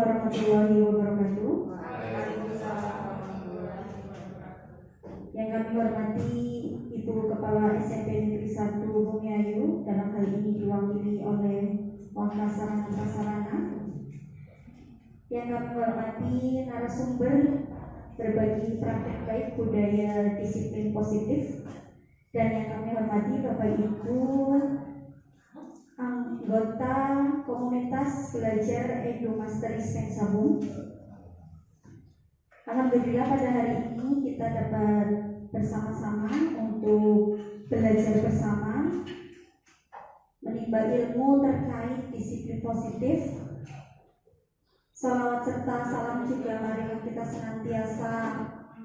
warahmatullahi wabarakatuh. Yang kami hormati Ibu Kepala SMP Negeri 1 Bumiayu, dalam hal ini diwakili oleh Wakil Sarana Prasarana. Yang kami hormati narasumber berbagi praktek baik budaya disiplin positif. Dan yang kami hormati Bapak Ibu anggota komunitas belajar Edumasteris Pensabung. Alhamdulillah pada hari ini kita dapat bersama-sama untuk belajar bersama menimba ilmu terkait disiplin positif. Salawat serta salam juga marilah kita senantiasa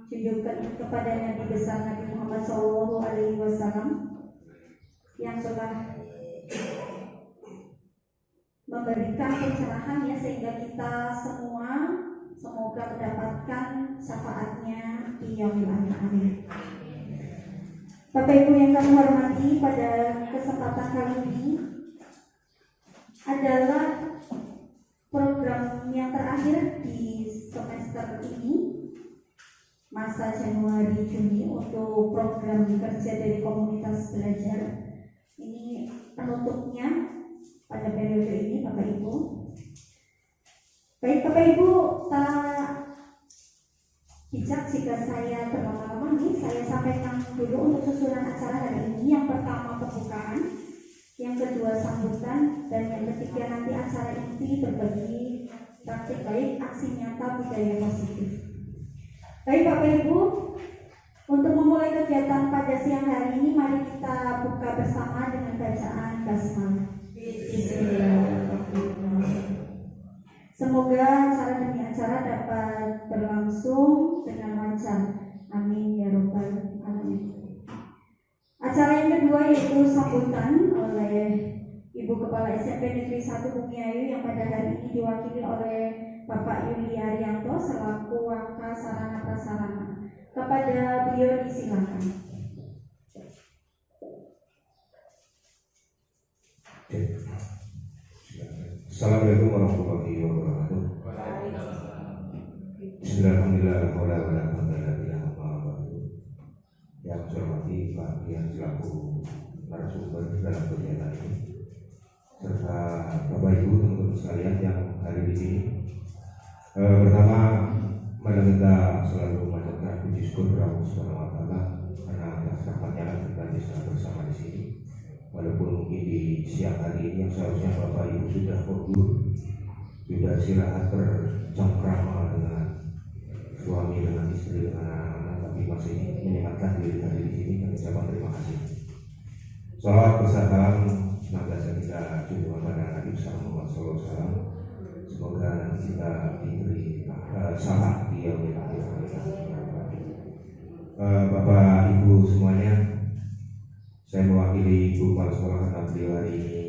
junjungkan kepada Nabi besar Nabi Muhammad SAW yang telah memberikan pencerahan ya, sehingga kita semua semoga mendapatkan syafaatnya di yaumil akhir. Amin. Bapak Ibu yang kami hormati, pada kesempatan kali ini adalah program yang terakhir di semester ini, masa Januari Juni, untuk program kerja dari komunitas belajar. Ini penutupnya pada periode ini Bapak Ibu. Baik Bapak Ibu, tak bijak jika saya berlama-lama nih, saya sampaikan dulu untuk susunan acara hari ini. Yang pertama pembukaan, yang kedua sambutan, dan yang ketiga nanti acara inti berbagi praktik baik aksi nyata budaya positif. Baik Bapak Ibu, untuk memulai kegiatan pada siang hari ini, mari kita buka bersama dengan bacaan basmalah. Semoga acara demi acara dapat berlangsung dengan lancar. Amin ya robbal alamin. Acara yang kedua yaitu sambutan oleh Ibu Kepala SMP Negeri 1 Bumiayu yang pada hari ini diwakili oleh Bapak Yuli Arianto selaku Wakil Sarana Prasarana. Kepada beliau disilakan. Assalamualaikum warahmatullahi wabarakatuh. Bismillahirrahmanirrahim. Yang saya hormati Pak yang selaku narasumber dalam kegiatan ini, serta Bapak Ibu teman-teman sekalian yang hadir di sini. Pertama, mari kita selalu memanjatkan puji syukur kepada Allah Subhanahu wa Ta'ala karena atas rahmatnya kita bisa bersama di sini. Walaupun mungkin di siang hari ini yang seharusnya Bapak Ibu sudah fokus, sudah istirahat bercengkrama dengan suami, dengan istri, dengan anak-anak, tapi masih menyempatkan diri hadir di sini. Kami ucapkan terima kasih. Salawat bersalam senantiasa kita junjungan pada Nabi Muhammad SAW. Semoga kita diberi salah di yaumil akhir. Bapak Ibu semuanya, saya mewakili Ibu Kepala Sekolah karena beliau hari ini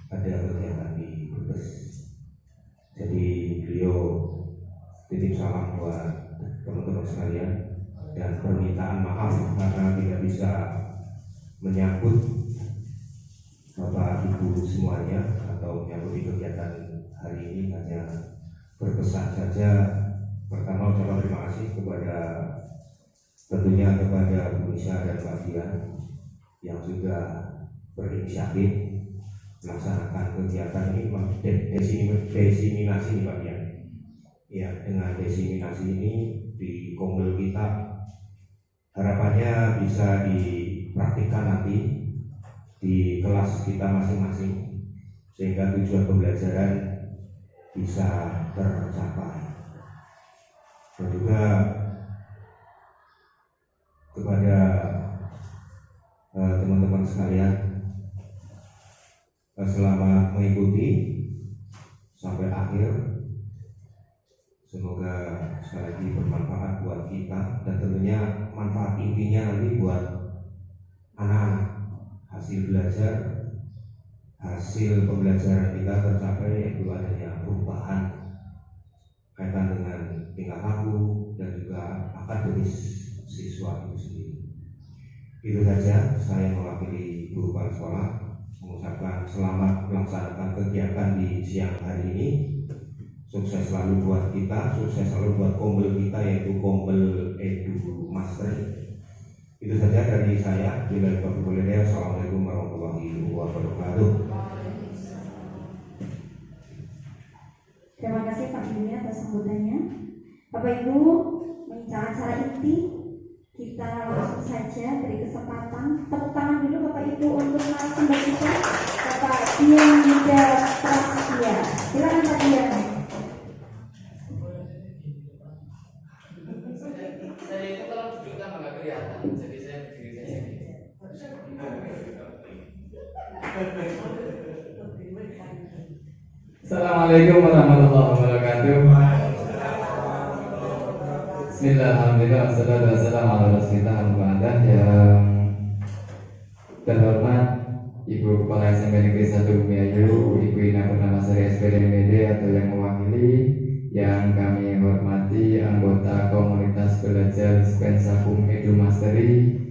ada kegiatan di Brebes. Jadi beliau titip salam buat teman-teman sekalian dan permintaan maaf karena tidak bisa menyambut Bapak Ibu semuanya atau menyambut kegiatan hari ini, hanya berpesan saja. Pertama ucapkan terima kasih kepada tentunya kepada Bu Nisa dan Pak Dian yang sudah berinisiatif melaksanakan kegiatan ini. Desiminasi nih Pak Dian. Ya, dengan desiminasi ini di Komel kita harapannya bisa dipraktikkan nanti di kelas kita masing-masing sehingga tujuan pembelajaran bisa tercapai. Dan juga kepada teman-teman sekalian, selamat mengikuti sampai akhir. Semoga sekali lagi bermanfaat buat kita dan tentunya manfaat intinya nanti buat anak-anak. Hasil belajar, hasil pembelajaran kita tercapai yaitu adanya perubahan kaitan dengan tingkah laku dan juga akademis siswa itu sendiri. Itu saja, saya mewakili guru kepala sekolah mengucapkan selamat melaksanakan kegiatan di siang hari ini. Sukses selalu buat kita, sukses selalu buat Kombel kita, yaitu Kombel Edu Master. Itu saja dari saya. Bila boleh, assalamualaikum warahmatullahi wabarakatuh. Terima kasih Pak Yuli atas sambutannya. Bapak Ibu, mengincar acara inti, kita langsung saja beri kesempatan. Tepuk tangan dulu Bapak Ibu untuk narasumber kita, Bapak Dian Yuda Prasetya. Silakan Pak Dian. Saya itu kalau duduk kan nggak kelihatan, jadi saya berdiri saja. Assalamualaikum warahmatullahi wabarakatuh. Bismillahirrahmanirrahim. Wassalatu wassalamu ala rasulillah yang terhormat Ibu Kepala SMP Negeri 1 Bumiayu, Ibu Ina Purnamasari SPDMPD atau yang mewakili, yang kami hormati anggota komunitas belajar Spensakum Edu Mastery.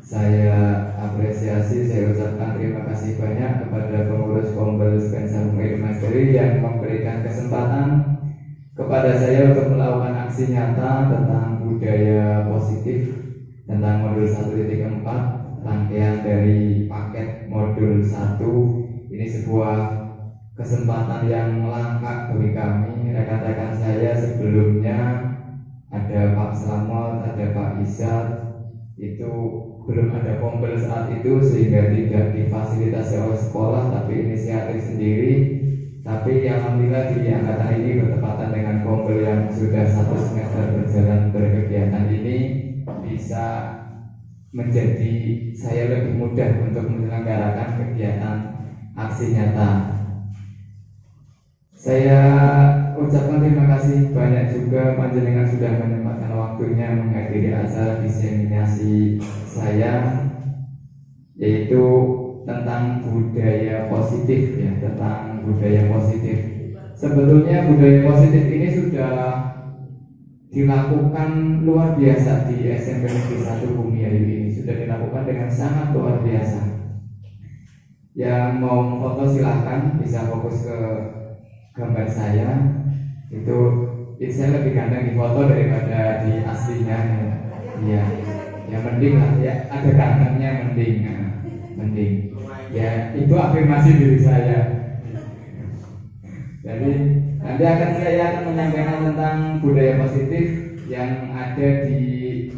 Saya apresiasi, saya ucapkan terima kasih banyak kepada pengurus Kombel Spensakum Edu Mastery yang memberikan kesempatan kepada saya untuk melakukan aksi nyata tentang budaya positif tentang modul 1.4, rangkaian dari paket modul 1. Ini sebuah kesempatan yang langka bagi kami, rekan-rekan saya sebelumnya ada Pak Slamet, ada Pak Izzat, itu belum ada Kombel saat itu sehingga tidak difasilitasi oleh sekolah, tapi inisiatif sendiri. Tapi alhamdulillah di angkatan ini bertepatan dengan Kombel yang sudah 1 semester berjalan berkegiatan ini, bisa menjadi saya lebih mudah untuk menyelenggarakan kegiatan aksi nyata. Saya ucapkan terima kasih banyak juga panjenengan sudah menyempatkan waktunya menghadiri acara diseminasi saya, yaitu tentang budaya positif ya, tentang budaya positif. Sebetulnya budaya positif ini sudah dilakukan luar biasa di SMP Negeri 1 Bumiayu ini, sudah dilakukan dengan sangat luar biasa. Yang mau foto silahkan, bisa fokus ke gambar saya. Itu saya lebih ganteng di foto daripada di aslinya. Ya, ya mending lah ya, ada gantengnya mending. Ya itu afirmasi diri saya. Jadi nanti saya akan menyampaikan tentang budaya positif yang ada di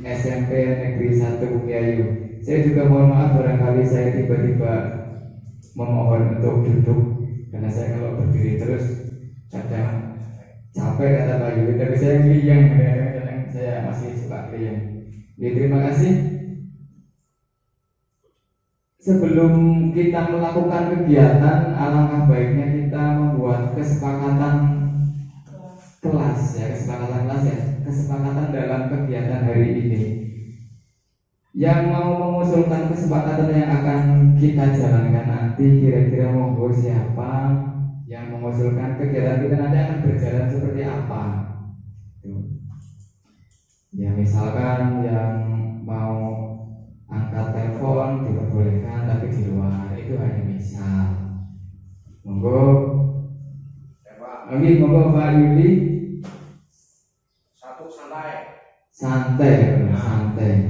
SMP Negeri 1 Bumiayu. Saya juga mohon maaf barangkali saya tiba-tiba memohon untuk duduk, karena saya kalau berdiri terus kadang capek kata Pak Yuli, tapi saya kliyang, kadang-kadang saya masih suka kliyang. Ya, terima kasih. Sebelum kita melakukan kegiatan, alangkah baiknya kita membuat kesepakatan kelas ya, kesepakatan dalam kegiatan hari ini. Yang mau mengusulkan kesepakatan yang akan kita jalankan nanti, kira-kira monggo siapa yang mengusulkan kegiatan kita nanti akan berjalan seperti apa? Ya misalkan yang mau angkat telepon diperbolehkan, tapi di luar, itu hanya misal. Monggo. Monggo Pak Yudi. Satu santai. Santai.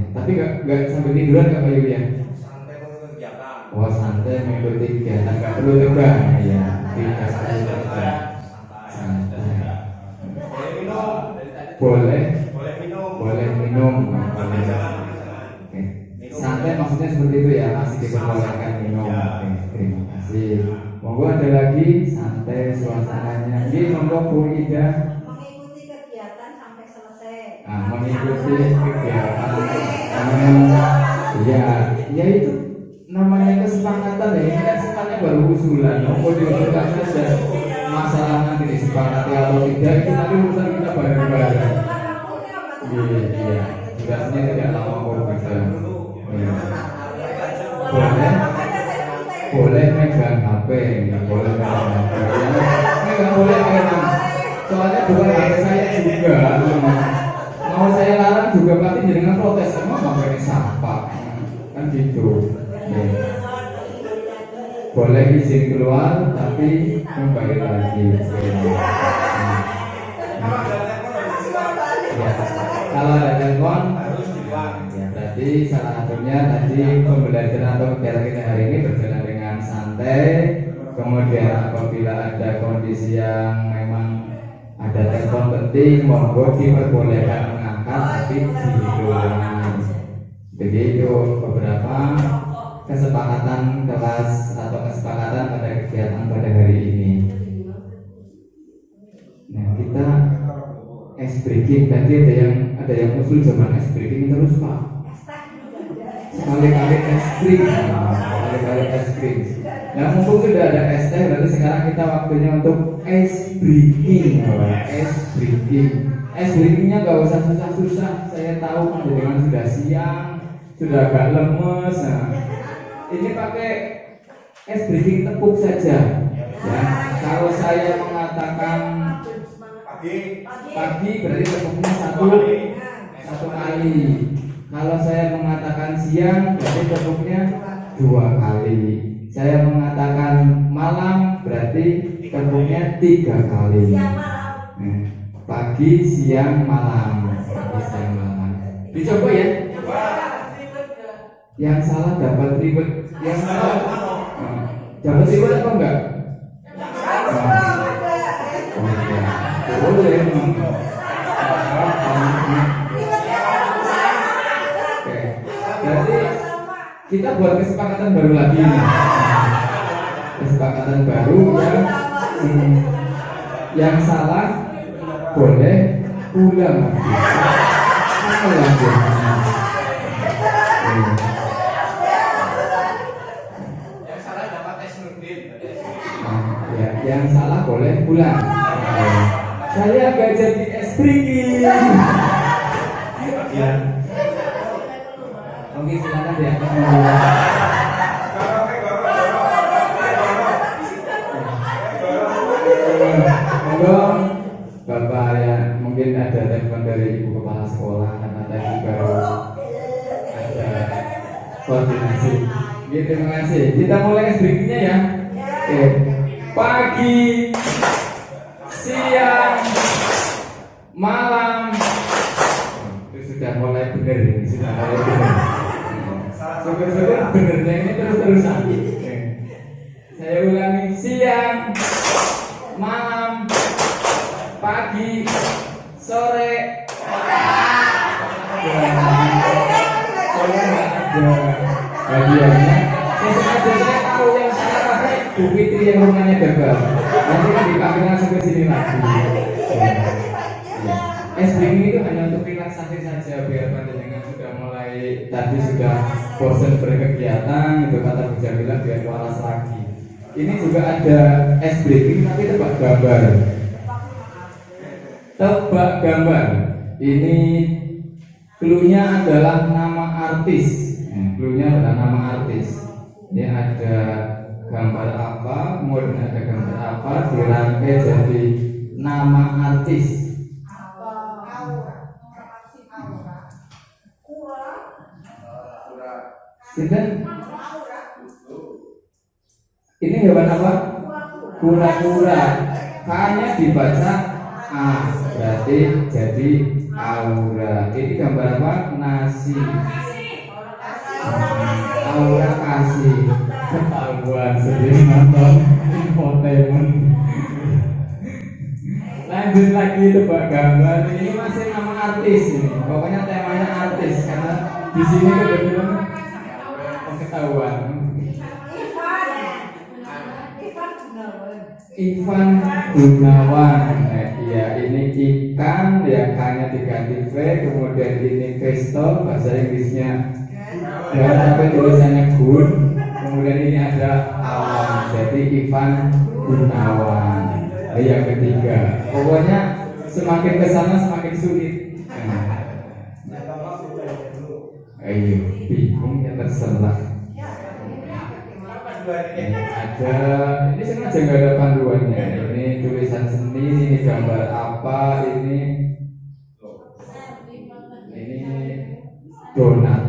Tapi nggak sampai tiduran nggak Pak Yudi ya? Santai mengikuti kegiatan. Oh santai mengikuti kegiatan, nggak perlu tegang ya. Tidak perlu tegang. Santai. Boleh minum. Santai maksudnya seperti itu ya, masih diperbolehkan minum. Terima kasih. Monggo ada lagi, santai suasananya. Ini monggo Bu Ida. Mengikuti kegiatan sampai selesai. Mengikuti kegiatan. Ya itu namanya kesepakatan ya. Ini kan sifatnya baru usulan. Monggo diusulkan saja. Masalah nanti disepakati atau tidak, itu nanti urusan kita bareng-bareng. Iya. Tugasnya tidak lama kok bisa. Boleh megang HP, nggak boleh megang HP. Nggak boleh megang. Soalnya bukan HP saya juga. Mau saya larang juga pasti jenengan protes. Emang HP ini sampah, kan gitu. Boleh izin keluar, tapi kembali lagi. Ya, kalau ada telepon ya berarti salah satunya tadi pembelajaran atau kegiatan kita hari ini berjalan dengan santai. Kemudian apabila ada kondisi yang memang ada telepon penting, monggo diperbolehkan mengangkat tapi dihitung. Begitu beberapa kesepakatan kelas atau kesepakatan pada kegiatan pada hari ini. Nah, kita ice breaking tadi ada yang usul zaman ice breaking terus Pak. Sekali-kali ice cream, sekali-kali ice cream. Nah, mumpung sudah ada es teh, berarti sekarang kita waktunya untuk ice breaking. Ice breaking. Ice breakingnya nggak usah susah-susah. Saya tahu dengan sudah siang, sudah agak lemes. Nah, ini pakai ice breaking tepuk saja. Ya, kalau saya mengatakan pagi berarti tepuknya satu kali. Kalau saya mengatakan siang berarti tepuknya 2 kali. Saya mengatakan malam berarti tepuknya 3 kali. Nah, pagi, siang, malam. Pagi, siang, malam. Dicoba ya. Yang salah dapat ribet. Yang salah dapat ribet apa enggak? Boleh memang. Oke. Berarti kita buat kesepakatan baru lagi nih. Kesepakatan baru yang salah boleh pulang lagi. Yang salah dapat tes nurdin. Ya, yang salah boleh pulang. Saya gak jadi es breaking. Ya. Oke, silakan ya. Monggo, Bapak ya, mungkin ada telepon dari Ibu Kepala Sekolah karena tadi baru ada koordinasi. Oke, terima kasih. Kita mulai es breakingnya ya. Oke. Pagi, siang, malam. Itu sudah mulai benar ini, sudah mulai benar. Syukur-syukur benernya ini terus-terusan. Saya ulangi, siang, malam, pagi, sore. Hadiahnya. Saya tahu yang salah pakai Bu Fitri yang rumahnya gagal. Nanti kan dipakai langsung ke sini lagi. Es breaking itu hanya untuk relaksasi saja biar panjenengan sudah mulai tadi sudah bosan berkegiatan itu kata Bu Jamila biar waras lagi. Ini juga ada es breaking tapi tebak gambar. Tebak gambar. Ini cluenya adalah nama artis. Cluenya adalah nama artis. Ini ada gambar apa, kemudian ada gambar apa dirangkai jadi nama artis. Sinten? Ini hewan apa? Kura-kura. K-nya dibaca A, berarti jadi aura. Ini gambar apa? Nasi. Aura kasih. Ketahuan sendiri nonton infotainment. Lanjut lagi tebak gambar. Ini masih nama artis ini. Pokoknya temanya artis karena di sini kebetulan ketahuan. Ivan Gunawan. Ya ini ikan ya K-nya diganti V, kemudian ini vegetable bahasa Inggrisnya. Jangan sampai tulisannya Gun, kemudian ini ada awan, jadi Ivan Gunawan. Yang ketiga, pokoknya semakin kesana semakin sulit. Ayo, bingung ya terserah. Ada, ini sengaja nggak ada panduannya. Ini tulisan seni, ini gambar apa, ini donat.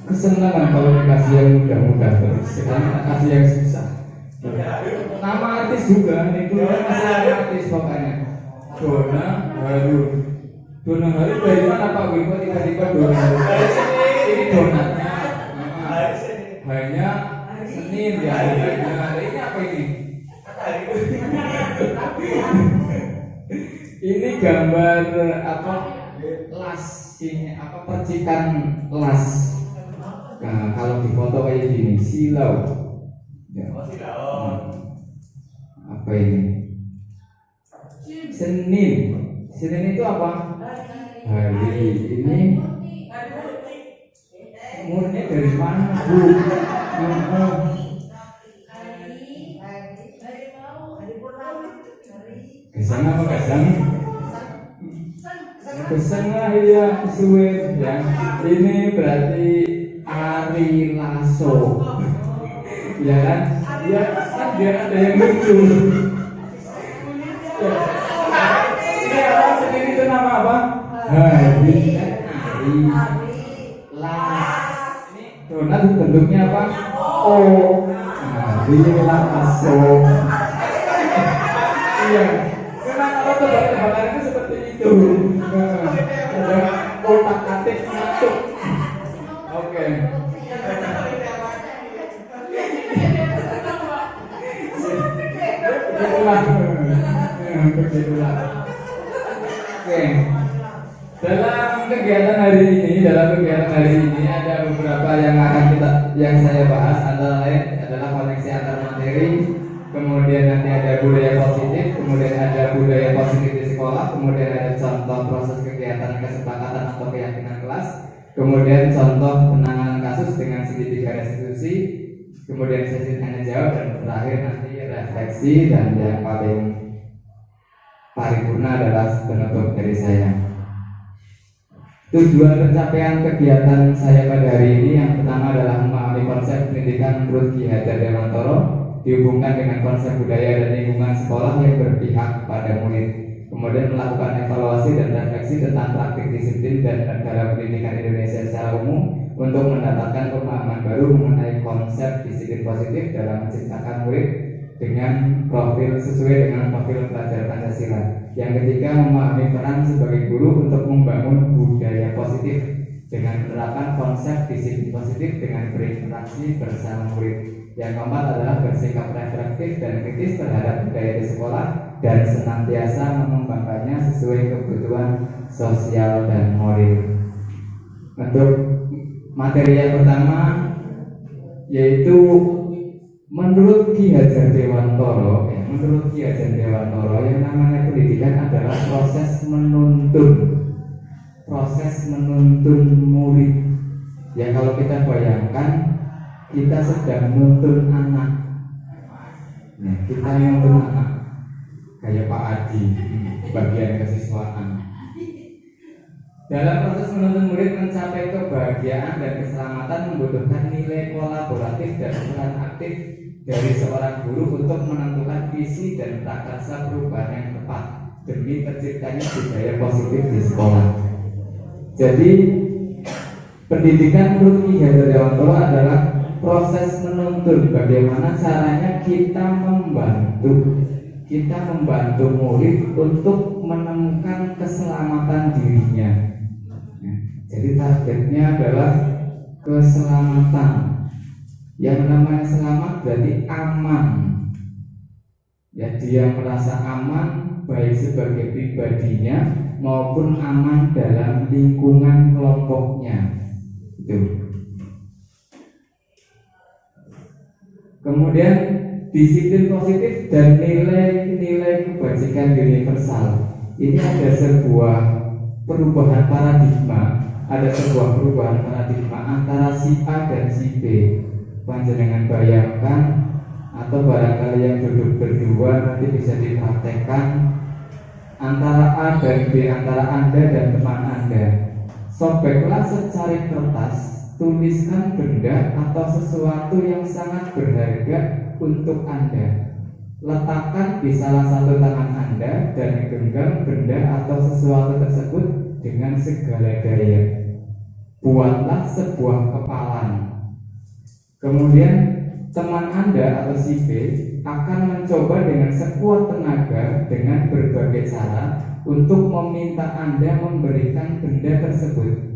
kesenangan kalau dikasih yang mudah-mudah terus. Sekarang kasih yang susah. Nama artis juga, itu masih nama artis pokoknya. Dona Harun. Dona Harun dari mana Pak Win? Kok tiba-tiba Dona Harun? Ini donatnya. Hanya Senin ya. Hari ini apa ini? Ini gambar apa? Las ini apa? Percikan las. Nah, kalau di foto kayak gini, silau. Ya. Apa ini? Senin. Senin itu apa? Hari ini. Murni dari mana, Bu? Kesana apa kesana? Kesana ya kesuwen ya. Ini berarti Ari Lasso. Ya kan? Ya kan dia ada yang lucu. Ya. Ini apa? Senin itu nama apa? Hari Ari Las. Ini donat bentuknya apa? Oh, Ari Lasso. Iya. Memang kalau tebak-tebakan itu seperti itu. Ada otak-atik satu. Oke. Begitulah. Oke. Dalam kegiatan hari ini ada beberapa yang saya bahas, antara lain adalah koneksi antar materi, kemudian nanti ada budaya positif, kemudian ada budaya positif di sekolah, kemudian ada contoh proses kegiatan kesepakatan atau keyakinan kelas, kemudian contoh penanganan kasus dengan segitiga restitusi, kemudian sesi tanya jawab, dan terakhir nanti refleksi, dan yang paling paripurna adalah penutup dari saya. Tujuan pencapaian kegiatan saya pada hari ini yang pertama adalah memahami konsep pendidikan menurut Ki Hajar Dewantoro dihubungkan dengan konsep budaya dan lingkungan sekolah yang berpihak pada murid, kemudian melakukan evaluasi dan refleksi tentang praktik disiplin dan dalam pendidikan Indonesia secara umum untuk mendapatkan pemahaman baru mengenai konsep disiplin positif dalam menciptakan murid dengan profil sesuai dengan profil pelajar Pancasila. Yang ketiga, memahami peran sebagai guru untuk membangun budaya positif dengan menerapkan konsep disiplin positif dengan berinteraksi bersama murid. Yang keempat adalah bersikap reflektif dan kritis terhadap budaya di sekolah dan senantiasa mengembangkannya sesuai kebutuhan sosial dan moral. Untuk materi yang pertama yaitu menurut Ki Hajar Dewantoro, yang namanya pendidikan adalah proses menuntun murid. Ya kalau kita bayangkan kita sedang menuntun anak, nah, kita yang menuntun anak kayak Pak Adi, bagian kesiswaan. Dalam proses menuntun murid mencapai kebahagiaan dan keselamatan membutuhkan nilai kolaboratif dan peran aktif dari seorang guru untuk menentukan visi dan prakarsa perubahan yang tepat demi terciptanya budaya positif di sekolah. Jadi pendidikan menurut Ki Hajar Dewantoro adalah proses menuntun bagaimana caranya kita membantu murid untuk menemukan keselamatan dirinya. Jadi targetnya adalah keselamatan. Yang namanya selamat berarti aman. Ya, dia merasa aman baik sebagai pribadinya maupun aman dalam lingkungan kelompoknya. Itu. Kemudian disiplin positif dan nilai-nilai kebajikan universal. Ini ada sebuah perubahan paradigma antara si A dan si B. Panjenengan bayangkan atau barangkali yang duduk berdua nanti bisa dipraktekkan antara A dan B, antara Anda dan teman Anda. Sobeklah secari kertas, tuliskan benda atau sesuatu yang sangat berharga untuk Anda. Letakkan di salah satu tangan Anda dan genggam benda atau sesuatu tersebut dengan segala daya. buatlah sebuah kepalan. Kemudian teman Anda atau si B akan mencoba dengan sekuat tenaga dengan berbagai cara untuk meminta Anda memberikan benda tersebut.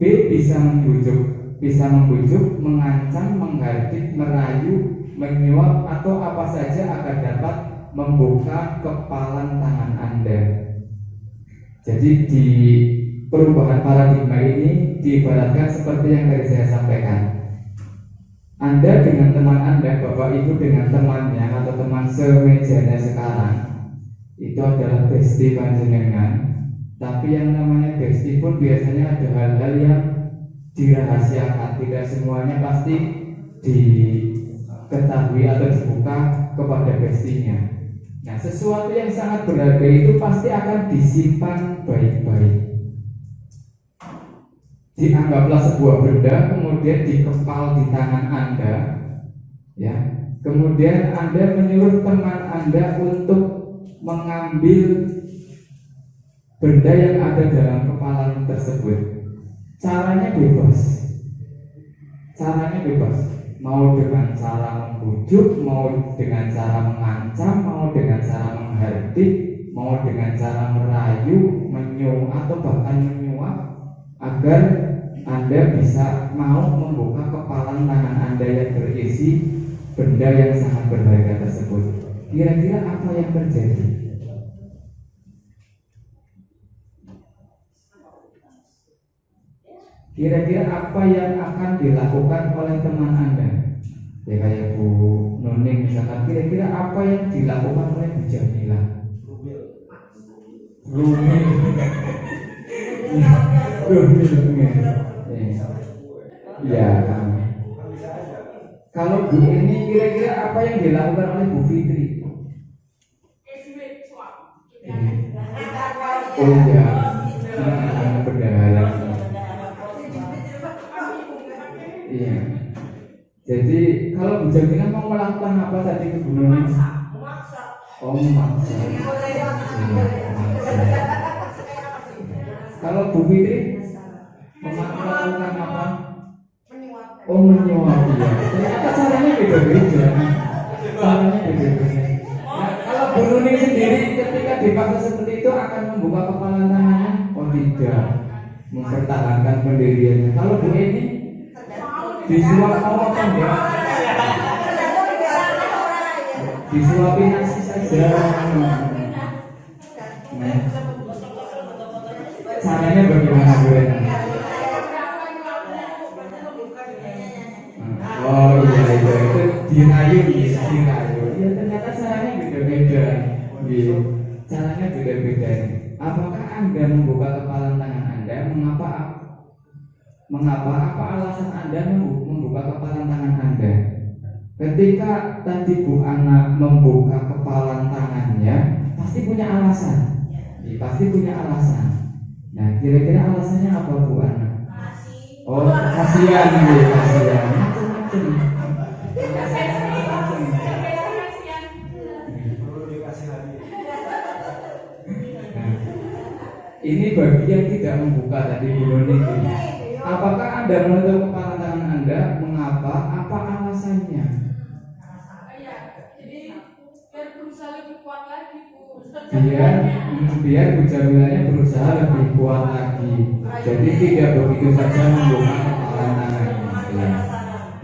B bisa membujuk, mengancam, menghardik, merayu, menyuap atau apa saja agar dapat membuka kepalan tangan Anda. Jadi di perubahan paradigma ini diibaratkan seperti yang tadi saya sampaikan. Anda dengan teman Anda, Bapak Ibu dengan temannya atau teman semejanya sekarang, itu adalah bestie panjenengan. Tapi yang namanya bestie pun biasanya ada hal-hal yang dirahasiakan. Tidak semuanya pasti diketahui atau dibuka kepada bestinya. Nah, sesuatu yang sangat berharga itu pasti akan disimpan baik-baik. Dianggaplah sebuah benda, kemudian dikepal di tangan Anda, ya. Kemudian Anda menyuruh teman Anda untuk mengambil benda yang ada dalam kepalan tersebut. Caranya bebas. Mau dengan cara membujuk, mau dengan cara mengancam, mau dengan cara menghardik, mau dengan cara merayu, menyuap atau bahkan menyuap, agar Anda bisa mau membuka kepalan tangan Anda yang berisi benda yang sangat berharga tersebut. Kira-kira apa yang terjadi? Kira-kira apa yang akan dilakukan oleh teman Anda? Ya kayak Bu Nuning misalkan, kira-kira apa yang dilakukan oleh Bu Jamila? Ya. Kalau Bu ini kira-kira apa yang dilakukan oleh Bu Fitri? Oh ya, bendahara. Iya. Jadi kalau Bu Jamila mau melakukan apa tadi ke Bu Nuning? Oh, memaksa. Kalau Bu Fitri melakukan apa? Oh, menyuap. Ya. Ternyata caranya beda-beda. Nah, kalau Bu Nuning sendiri ketika dipaksa seperti itu akan membuka kepala tangannya? Oh tidak, mempertahankan pendiriannya. Kalau Bu ini disuap mau apa enggak? Disuapin nasi saja. Nah, caranya bagaimana Bu? Oh iya itu dirayu. Ya ternyata caranya beda-beda. Caranya beda-beda. Apakah Anda membuka kepalan tangan Anda? Mengapa? Apa alasan Anda membuka kepalan tangan Anda? Ketika tadi Bu Ana membuka kepalan tangannya, pasti punya alasan. Pasti punya alasan. Nah, kira-kira alasannya apa Bu Ana? Oh, kasihan. Ini bagi yang tidak membuka tadi Bu Nuning. Apakah Anda menutup kepala tangan Anda? Mengapa? Apa alasannya? Jadi biar berusaha lebih kuat lagi Bu. Biar Bu Jamilanya berusaha lebih kuat lagi. Jadi tidak begitu saja membuka kepala tangannya.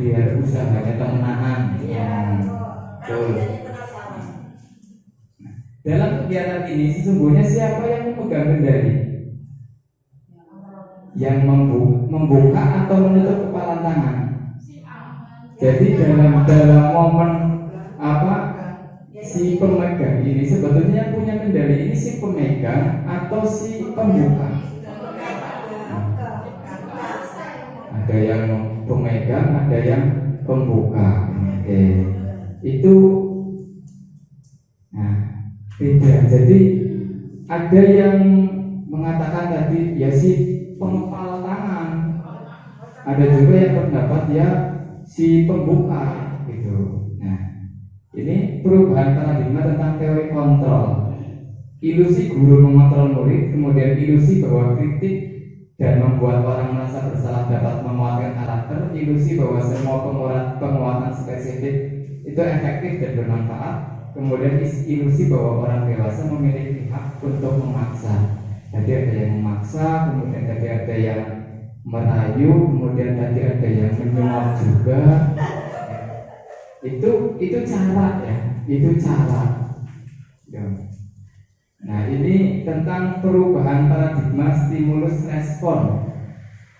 Biar usahanya temenan. Betul. Dalam kegiatan ini sesungguhnya siapa yang memegang kendali? Yang membuka atau menutup kepala tangan. Jadi dalam momen apa si pemegang ini sebetulnya yang punya kendali ini si pemegang atau si pembuka? Ada yang pemegang, ada yang pembuka. Oke. Itu beda. Jadi ada yang mengatakan tadi ya si pengepal tangan, ada juga yang pendapat ya si pembuka gitu. Nah, ini perubahan paradigma tentang teori kontrol. Ilusi guru mengontrol murid, kemudian ilusi bahwa kritik dan membuat orang merasa bersalah dapat menguatkan karakter, ilusi bahwa semua penguatan spesifik itu efektif dan bermanfaat. Kemudian ilusi bahwa orang dewasa memiliki hak untuk memaksa. Tadi ada yang memaksa, kemudian tadi ada yang merayu, kemudian tadi ada yang menyuap juga. Itu cara ya, itu cara. Nah, ini tentang perubahan paradigma stimulus respon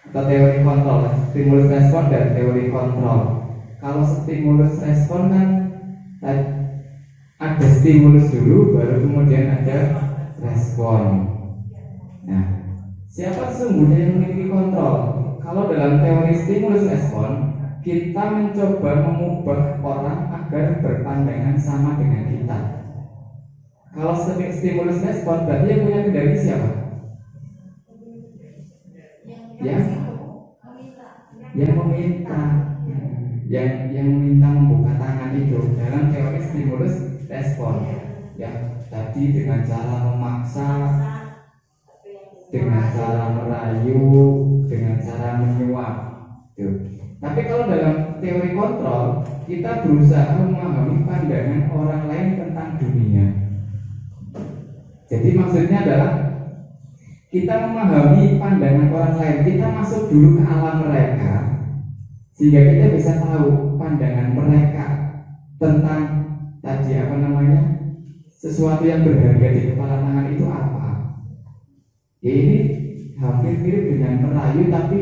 atau teori kontrol. Stimulus respon dan teori kontrol. Kalau stimulus respon kan ada stimulus dulu, baru kemudian ada respon. Nah, siapa sesungguhnya yang memiliki kontrol? Kalau dalam teori stimulus respon, kita mencoba mengubah orang agar berpandangan sama dengan kita. Kalau stimulus respon, berarti yang punya kendali siapa? Yang meminta, yang meminta membuka tangan itu dalam teori stimulus respon. Ya, tadi dengan cara memaksa, dengan cara merayu, dengan cara menyuap. Tapi kalau dalam teori kontrol, kita berusaha memahami pandangan orang lain tentang dunia. Jadi maksudnya adalah kita memahami pandangan orang lain, kita masuk dulu ke alam mereka, sehingga kita bisa tahu pandangan mereka tentang tadi sesuatu yang berharga di kepala tangan itu apa. Ya, ini hampir mirip dengan merayu tapi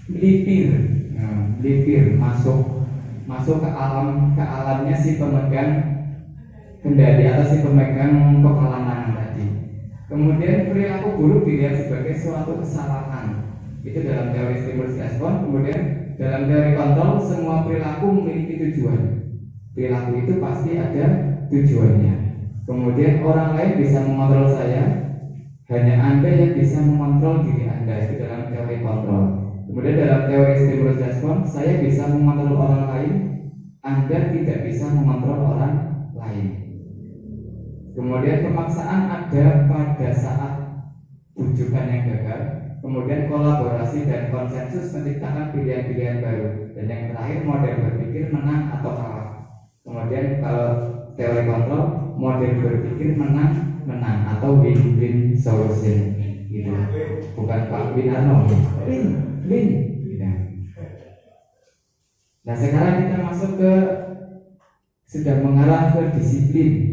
melipir masuk ke alamnya si pemegang kendali atau si pemegang kepala tangan tadi. Kemudian perilaku buruk dilihat sebagai suatu kesalahan. Itu dalam teori stimulus respon. Kemudian dalam teori kontrol, semua perilaku memiliki tujuan. Perilaku itu pasti ada tujuannya. Kemudian orang lain bisa mengontrol saya, hanya Anda yang bisa mengontrol diri Anda. Itu dalam teori kontrol. Kemudian dalam teori stimulus respon, saya bisa mengontrol orang lain, Anda tidak bisa mengontrol orang lain. Kemudian pemaksaan ada pada saat bujukan yang gagal. Kemudian kolaborasi dan konsensus menciptakan pilihan-pilihan baru. Dan yang terakhir model berpikir menang atau kalah. Kemudian kalau teori kontrol, model berpikir menang atau win-win solution gitu. Bukan Pak Winarno, win gitu. Nah, sekarang kita masuk ke sudah mengarah ke disiplin.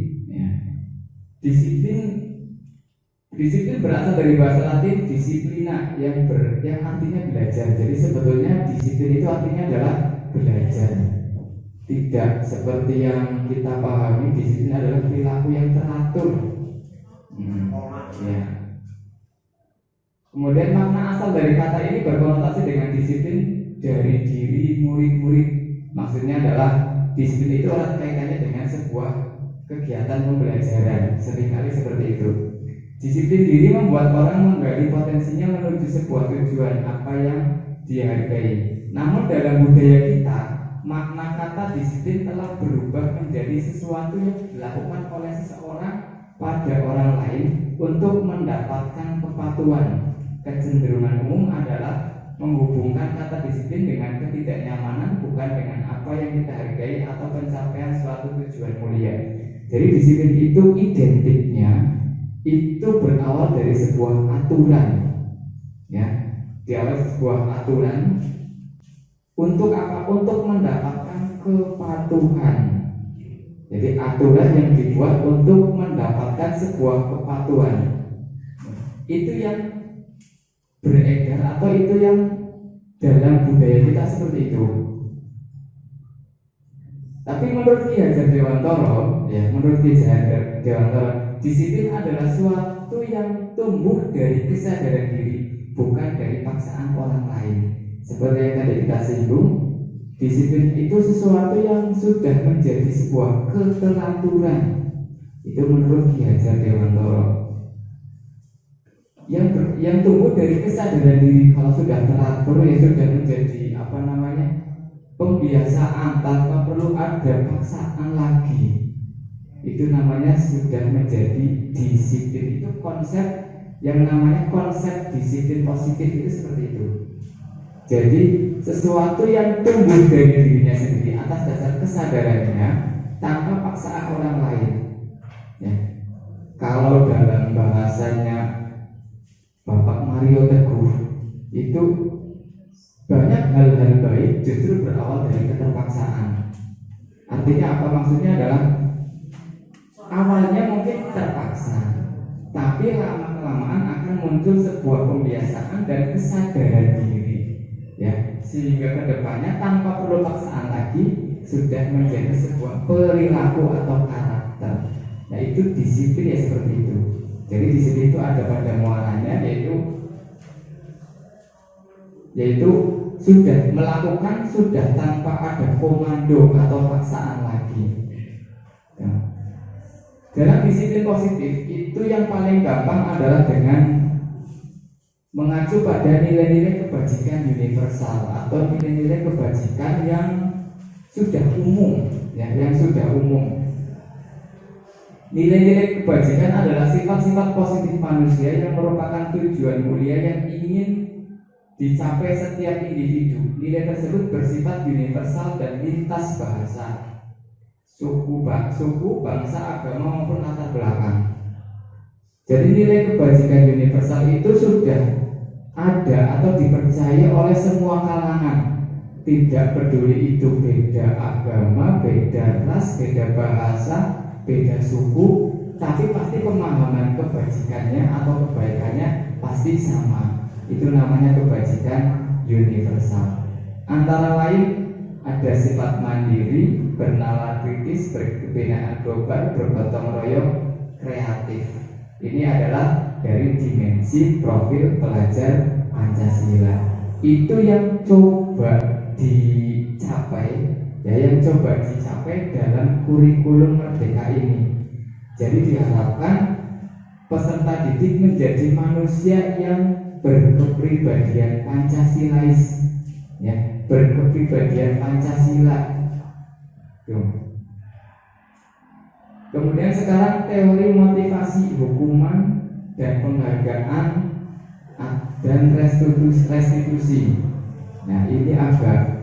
Disiplin berasal dari bahasa Latin disiplina yang artinya belajar. Jadi sebetulnya disiplin itu artinya adalah belajar. Tidak seperti yang kita pahami, disiplin adalah perilaku yang teratur. Ya. Kemudian makna asal dari kata ini berkonotasi dengan disiplin dari diri murid-murid. Maksudnya adalah disiplin itu erat kaitannya dengan sebuah kegiatan pembelajaran, seringkali seperti itu. Disiplin diri membuat orang menggali potensinya menuju sebuah tujuan apa yang dihargai. Namun dalam budaya kita, makna kata disiplin telah berubah menjadi sesuatu yang dilakukan oleh seseorang pada orang lain untuk mendapatkan kepatuhan. Kecenderungan umum adalah menghubungkan kata disiplin dengan ketidaknyamanan, bukan dengan apa yang kita hargai atau pencapaian suatu tujuan mulia. Jadi disiplin itu identiknya itu berawal dari sebuah aturan, ya, diawali sebuah aturan untuk apa? Untuk mendapatkan kepatuhan. Jadi aturan yang dibuat untuk mendapatkan sebuah kepatuhan. Itu yang beredar atau itu yang dalam budaya kita seperti itu. Tapi menurut Ki Hajar Dewantara, menurut Ki Hajar Dewantara, disiplin adalah suatu yang tumbuh dari kesadaran diri, bukan dari paksaan orang lain. Seperti yang tadi kita singgung, disiplin itu sesuatu yang sudah menjadi sebuah keteraturan. Itu menurut Ki Hajar Dewantara. Yang tumbuh dari kesadaran diri, kalau sudah teratur ya sudah menjadi pembiasaan tanpa perlu ada paksaan lagi. Itu namanya sudah menjadi disiplin. Itu konsep Yang namanya konsep disiplin positif itu seperti itu. Jadi sesuatu yang tumbuh dari dirinya sendiri atas dasar kesadarannya tanpa paksaan orang lain. Ya. Kalau dalam bahasanya Bapak Mario Teguh itu banyak hal-hal baik justru berawal dari keterpaksaan. Artinya apa? Maksudnya adalah awalnya mungkin terpaksa, tapi lama-kelamaan akan muncul sebuah pembiasaan dan kesadaran diri, ya, sehingga kedepannya tanpa perlu paksaan lagi sudah menjadi sebuah perilaku atau karakter. Nah itu disiplin ya seperti itu. Jadi disiplin itu ada pada muaranya yaitu sudah melakukan sudah tanpa ada komando atau paksaan lagi. Ya. Dalam disiplin positif itu yang paling gampang adalah dengan mengacu pada nilai-nilai kebajikan universal atau nilai-nilai kebajikan yang sudah umum, ya, yang sudah umum. Nilai-nilai kebajikan adalah sifat-sifat positif manusia yang merupakan tujuan mulia yang ingin dicapai setiap individu. Nilai tersebut bersifat universal dan lintas bahasa, suku, bangsa, agama maupun latar belakang. Jadi nilai kebajikan universal itu sudah ada atau dipercaya oleh semua kalangan. Tidak peduli itu beda agama, beda ras, beda bahasa, beda suku, tapi pasti pemahaman kebajikannya atau kebaikannya pasti sama. Itu namanya kebajikan universal. Antara lain ada sifat mandiri, bernalar kritis, berkebinaan global, bergotong royong, kreatif. Ini adalah dari dimensi profil pelajar Pancasila. Itu yang coba dicapai, ya, yang coba dicapai dalam kurikulum Merdeka ini. Jadi diharapkan peserta didik menjadi manusia yang berkepribadian Pancasilais, ya, berkepribadian Pancasila. Tuh. Kemudian sekarang teori motivasi, hukuman dan penghargaan dan restitusi. Nah ini agak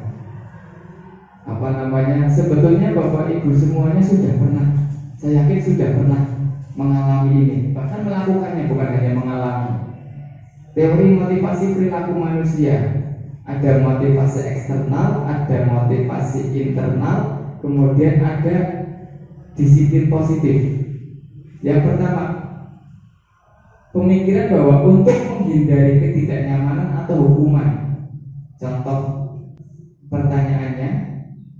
sebetulnya Bapak Ibu semuanya sudah pernah, saya yakin sudah pernah mengalami ini, bahkan melakukannya, bukan hanya mengalami. Teori motivasi perilaku manusia, ada motivasi eksternal, ada motivasi internal, kemudian ada disiplin positif. Yang pertama, pemikiran bahwa untuk menghindari ketidaknyamanan atau hukuman. Contoh pertanyaannya,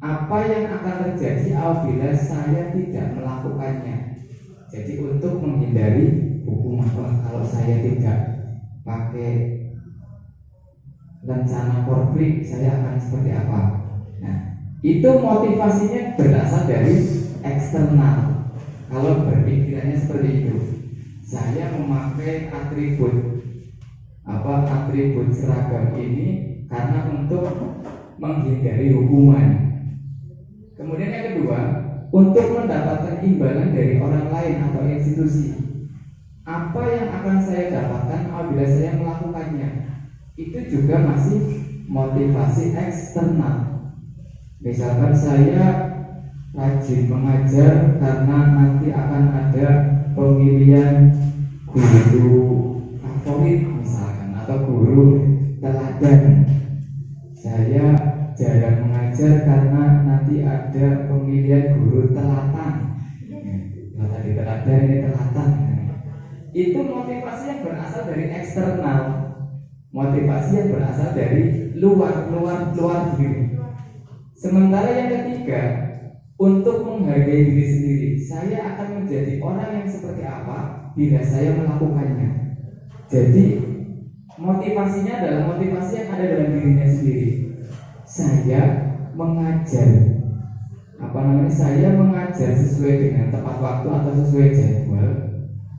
apa yang akan terjadi apabila saya tidak melakukannya? Jadi untuk menghindari hukuman, kalau saya tidak pakai rencana konflik, saya akan seperti apa? Nah, itu motivasinya berasal dari eksternal. Kalau berpikirannya seperti itu, saya memakai atribut seragam ini karena untuk menghindari hukuman. Kemudian yang kedua, untuk mendapatkan imbalan dari orang lain atau institusi. Apa yang akan saya dapatkan apabila saya melakukannya? Itu juga masih motivasi eksternal. Misalkan saya rajin mengajar karena nanti akan ada pemilihan guru favorit misalkan, atau guru teladan. Saya jarang mengajar karena nanti ada pemilihan guru telatan. Kalau tadi teladan, ini telatan. Itu motivasi yang berasal dari eksternal, motivasi yang berasal dari luar diri. Sementara yang ketiga, untuk menghargai diri sendiri, saya akan menjadi orang yang seperti apa bila saya melakukannya. Jadi motivasinya adalah motivasi yang ada dalam dirinya sendiri. Saya mengajar, saya mengajar sesuai dengan tepat waktu atau sesuai jadwal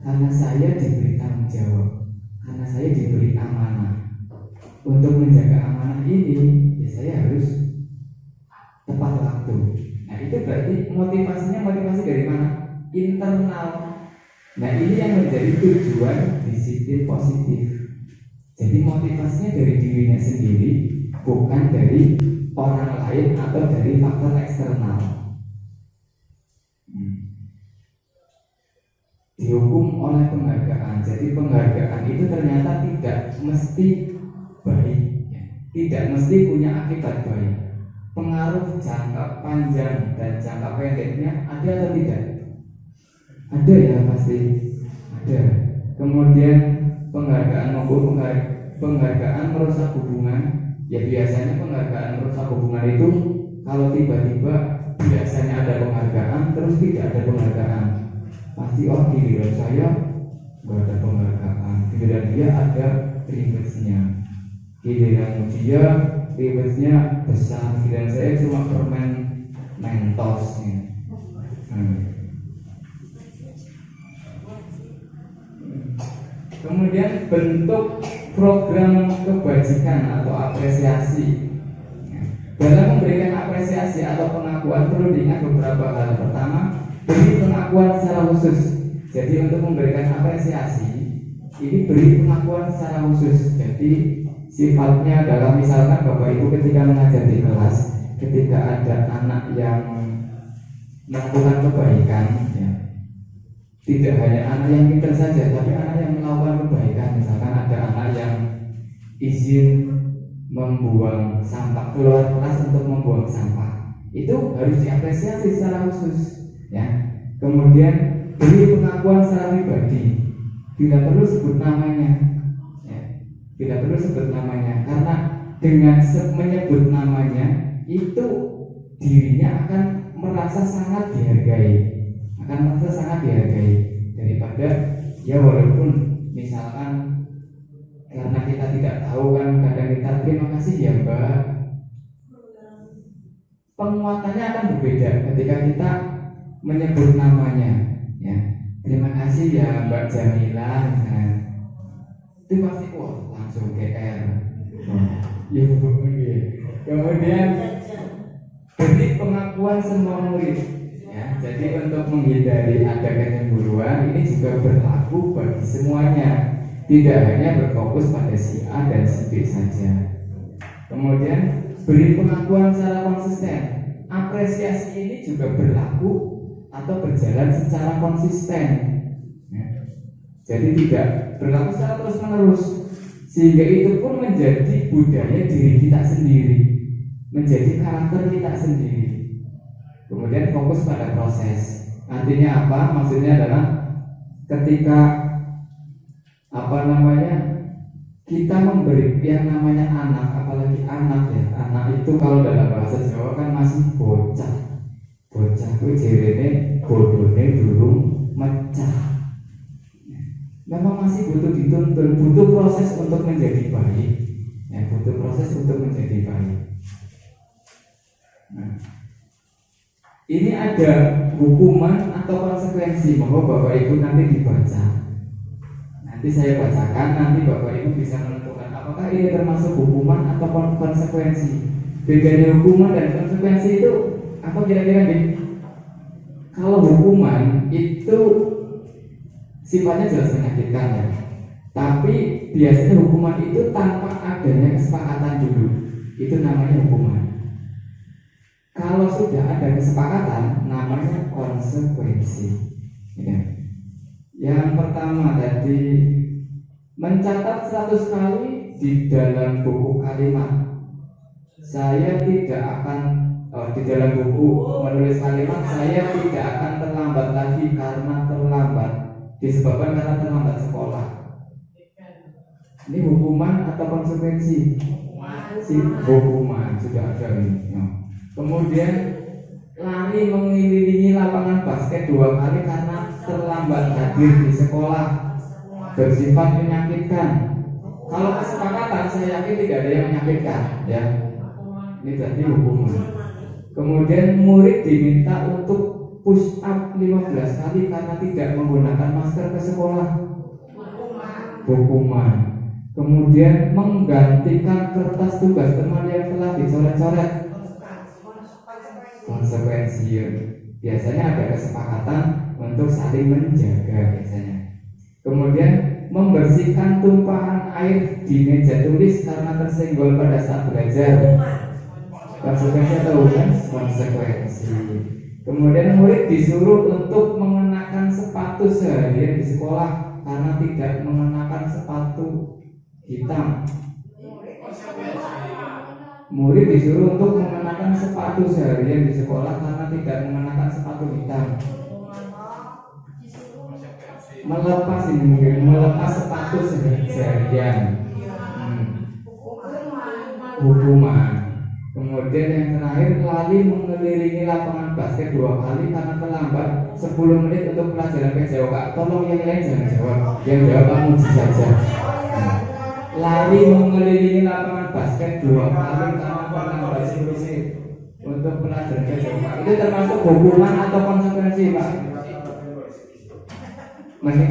karena saya diberi tanggung jawab, karena saya diberi amanah. Untuk menjaga amanah ini, ya saya harus tepat waktu. Nah itu berarti motivasinya motivasi dari mana? Internal. Nah ini yang menjadi tujuan disiplin berpikir positif. Jadi motivasinya dari dirinya sendiri, bukan dari orang lain atau dari faktor eksternal. Dihukum oleh penghargaan. Jadi penghargaan itu ternyata tidak mesti baik, tidak mesti punya akibat baik. Pengaruh jangka panjang dan jangka pendeknya ada atau tidak? Ada ya, pasti ada. Kemudian penghargaan maupun penghargaan merusak hubungan. Ya biasanya penghargaan merusak hubungan itu kalau tiba-tiba biasanya ada penghargaan terus tidak ada penghargaan, pasti giliran saya nggak ada penghargaan, giliran dia ada ribetnya, giliran dia ribetnya besar, giliran saya cuma permen mentosnya. Kemudian bentuk program kebajikan atau apresiasi. Dalam memberikan apresiasi atau pengakuan perlu diingat beberapa hal. Pertama, beri pengakuan secara khusus. Jadi untuk memberikan apresiasi ini beri pengakuan secara khusus. Jadi sifatnya adalah misalkan Bapak Ibu ketika mengajar di kelas, ketika ada anak yang melakukan kebaikan, ya, tidak hanya anak yang pintar saja, tapi anak yang melakukan kebaikan. Misalkan ada anak yang izin membuang sampah, keluar kelas untuk membuang sampah, itu harus diapresiasi secara khusus, ya. Kemudian beri pengakuan secara pribadi, tidak perlu sebut namanya, ya. Tidak perlu sebut namanya, karena dengan menyebut namanya itu dirinya akan merasa sangat dihargai, daripada ya walaupun misalkan karena kita tidak tahu kan, kadang kita terima kasih ya Mbak, penguatannya akan berbeda ketika kita menyebut namanya, ya. Terima kasih ya Mbak Jamila, misalnya itu pasti langsung GR. Ya, kemudian beri pengakuan semua murid. Ya, jadi untuk menghindari ada kecemburuan ini juga berlaku bagi semuanya, tidak hanya berfokus pada si A dan si B saja. Kemudian beri pengakuan secara konsisten. Apresiasi ini juga berlaku atau berjalan secara konsisten, ya. Jadi tidak berlaku secara terus menerus, sehingga itu pun menjadi budaya diri kita sendiri, menjadi karakter kita sendiri. Kemudian fokus pada proses. Artinya apa? Maksudnya adalah ketika kita memberi yang namanya anak, apalagi anak ya. Anak itu kalau dalam bahasa Jawa kan masih bocah. Bocah itu jirene bodone durung mecah. Memang masih butuh dituntun, butuh proses untuk menjadi baik. Ya, butuh proses untuk menjadi baik. Nah, ini ada hukuman atau konsekuensi, mohon Bapak Ibu nanti dibaca. Nanti saya bacakan, nanti Bapak Ibu bisa menentukan apakah ini termasuk hukuman atau konsekuensi. Bedanya hukuman dan konsekuensi itu apa kira-kira nih? Kalau hukuman itu sifatnya jelas menyakitkan ya. Tapi biasanya hukuman itu tanpa adanya kesepakatan dulu. Itu namanya hukuman. Kalau sudah ada kesepakatan, namanya konsekuensi. Ya. Yang pertama tadi mencatat 100 kali di dalam buku kalimat. Saya tidak akan di dalam buku menulis kalimat saya tidak akan terlambat lagi karena terlambat disebabkan karena terlambat sekolah. Ini hukuman atau konsekuensi? Hukuman sudah ada ini. Ya. Kemudian lari mengelilingi lapangan basket 2 kali karena terlambat hadir di sekolah, bersifat menyakitkan. Kalau kesepakatan saya yakin tidak ada yang menyakitkan, ya. Ini berarti hukuman. Kemudian murid diminta untuk push up 15 kali karena tidak menggunakan masker ke sekolah, hukuman. Kemudian menggantikan kertas tugas teman yang telah dicoret-coret, konsekuensi. Biasanya ada kesepakatan untuk saling menjaga biasanya. Kemudian membersihkan tumpahan air di meja tulis karena tersenggol pada saat belajar. Konsekuensi atau bukan? Konsekuensi. Kemudian murid disuruh untuk mengenakan sepatu seharian di sekolah karena tidak mengenakan sepatu hitam. Murid disuruh untuk mengenakan sepatu seharian di sekolah karena tidak mengenakan sepatu hitam. Melepas ini mungkin melepas sepatu seharian. Hukuman. Kemudian yang terakhir, lali mengelilingi lapangan basket 2 kali karena terlambat 10 menit untuk pelajaran PJOK. Tolong yang lain jangan jawab, yang jawab kamu saja. Lari mengelilingi lapangan basket 2 kali karena terlambat 10 menit untuk pelajaran PJOK. Itu termasuk hukuman atau konsekuensi, Pak? Masih.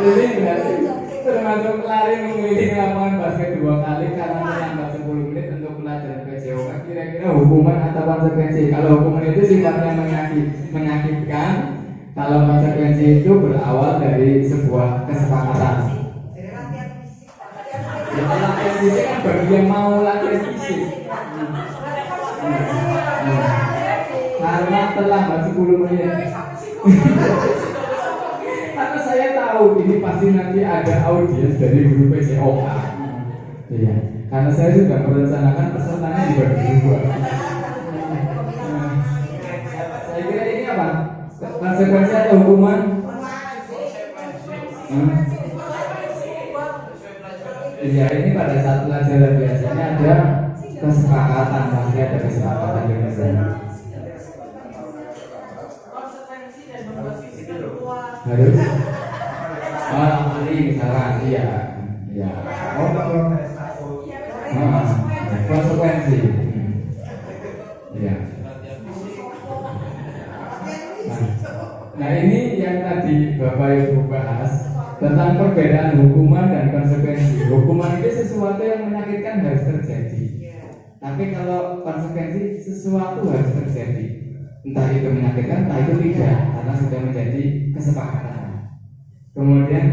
Jadi berarti termasuk lari mengelilingi lapangan basket 2 kali karena terlambat 10 menit untuk pelajaran PJOK. Kira-kira hukuman atau konsekuensi? Kalau hukuman itu sifatnya menyakitkan, kalau konsekuensi itu berawal dari sebuah kesepakatan. Ya, latihan fisik kan bagi yang mau latihan fisik. Karena terlambat 10 menit. Karena saya tahu ini pasti nanti ada audiens dari guru PJOK. Iya, karena saya sudah merencanakan pesertanya dibagi 2. Saya kira ini apa? Konsekuensi atau hukuman? Iya, ini pada saat pelajaran biasanya ada kesepakatan, pasti ada kesepakatan dengan saya. Harus kali misalkan iya konsekuensi iya. Nah ini yang tadi Bapak Ibu bahas tentang perbedaan hukuman dan konsekuensi. Hukuman itu sesuatu yang menyakitkan harus terjadi, tapi kalau konsekuensi sesuatu harus terjadi, entah itu menyakitkan, entah itu tidak, karena sudah menjadi kesepakatan. Kemudian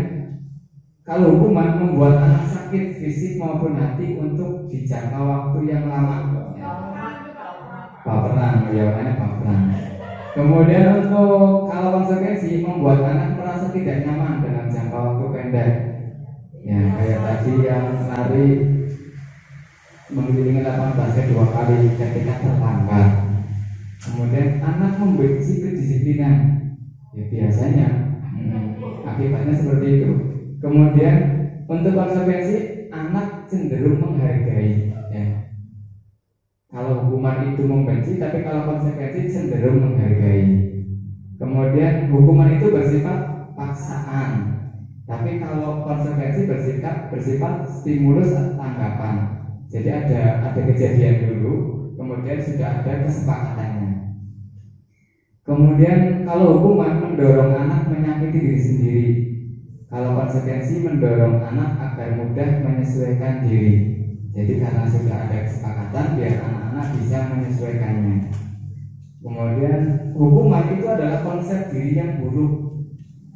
kalau hukuman membuat anak sakit fisik maupun hati untuk dijangka waktu yang lama. Baperan, jawabannya baperan. Kemudian untuk kalau konsekuensi membuat anak merasa tidak nyaman dalam jangka waktu pendek. Ya kayak tadi yang lari mengelilingi lapangan basket 2 kali ketika terlambat. Kemudian anak membenci kedisiplinan. Ya biasanya akibatnya seperti itu. Kemudian untuk konsekuensi anak cenderung menghargai. Ya. Kalau hukuman itu membenci, tapi kalau konsekuensi cenderung menghargai. Kemudian hukuman itu bersifat paksaan, tapi kalau konsekuensi bersifat stimulus tanggapan. Jadi ada kejadian dulu, kemudian sudah ada kesepakatannya. Kemudian kalau hukuman mendorong anak menyakiti diri sendiri, kalau konsekuensi mendorong anak agar mudah menyesuaikan diri. Jadi karena sudah ada kesepakatan, biar anak-anak bisa menyesuaikannya. Kemudian hukuman itu adalah konsep diri yang buruk,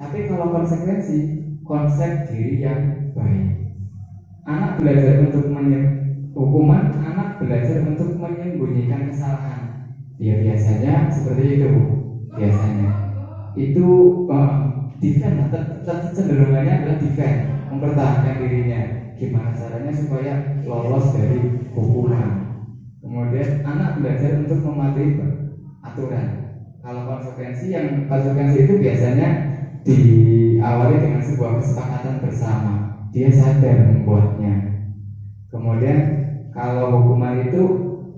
tapi kalau konsekuensi konsep diri yang baik. Anak belajar untuk hukuman, anak belajar untuk menyembunyikan kesalahan. Ya biasanya seperti itu, biasanya itu defend, cenderungannya adalah defend, mempertahankan dirinya. Gimana caranya supaya lolos dari hukuman. Kemudian anak belajar untuk mematuhi aturan. Kalau konsekuensi itu biasanya diawali dengan sebuah kesepakatan bersama. Dia sadar membuatnya. Kemudian kalau hukuman itu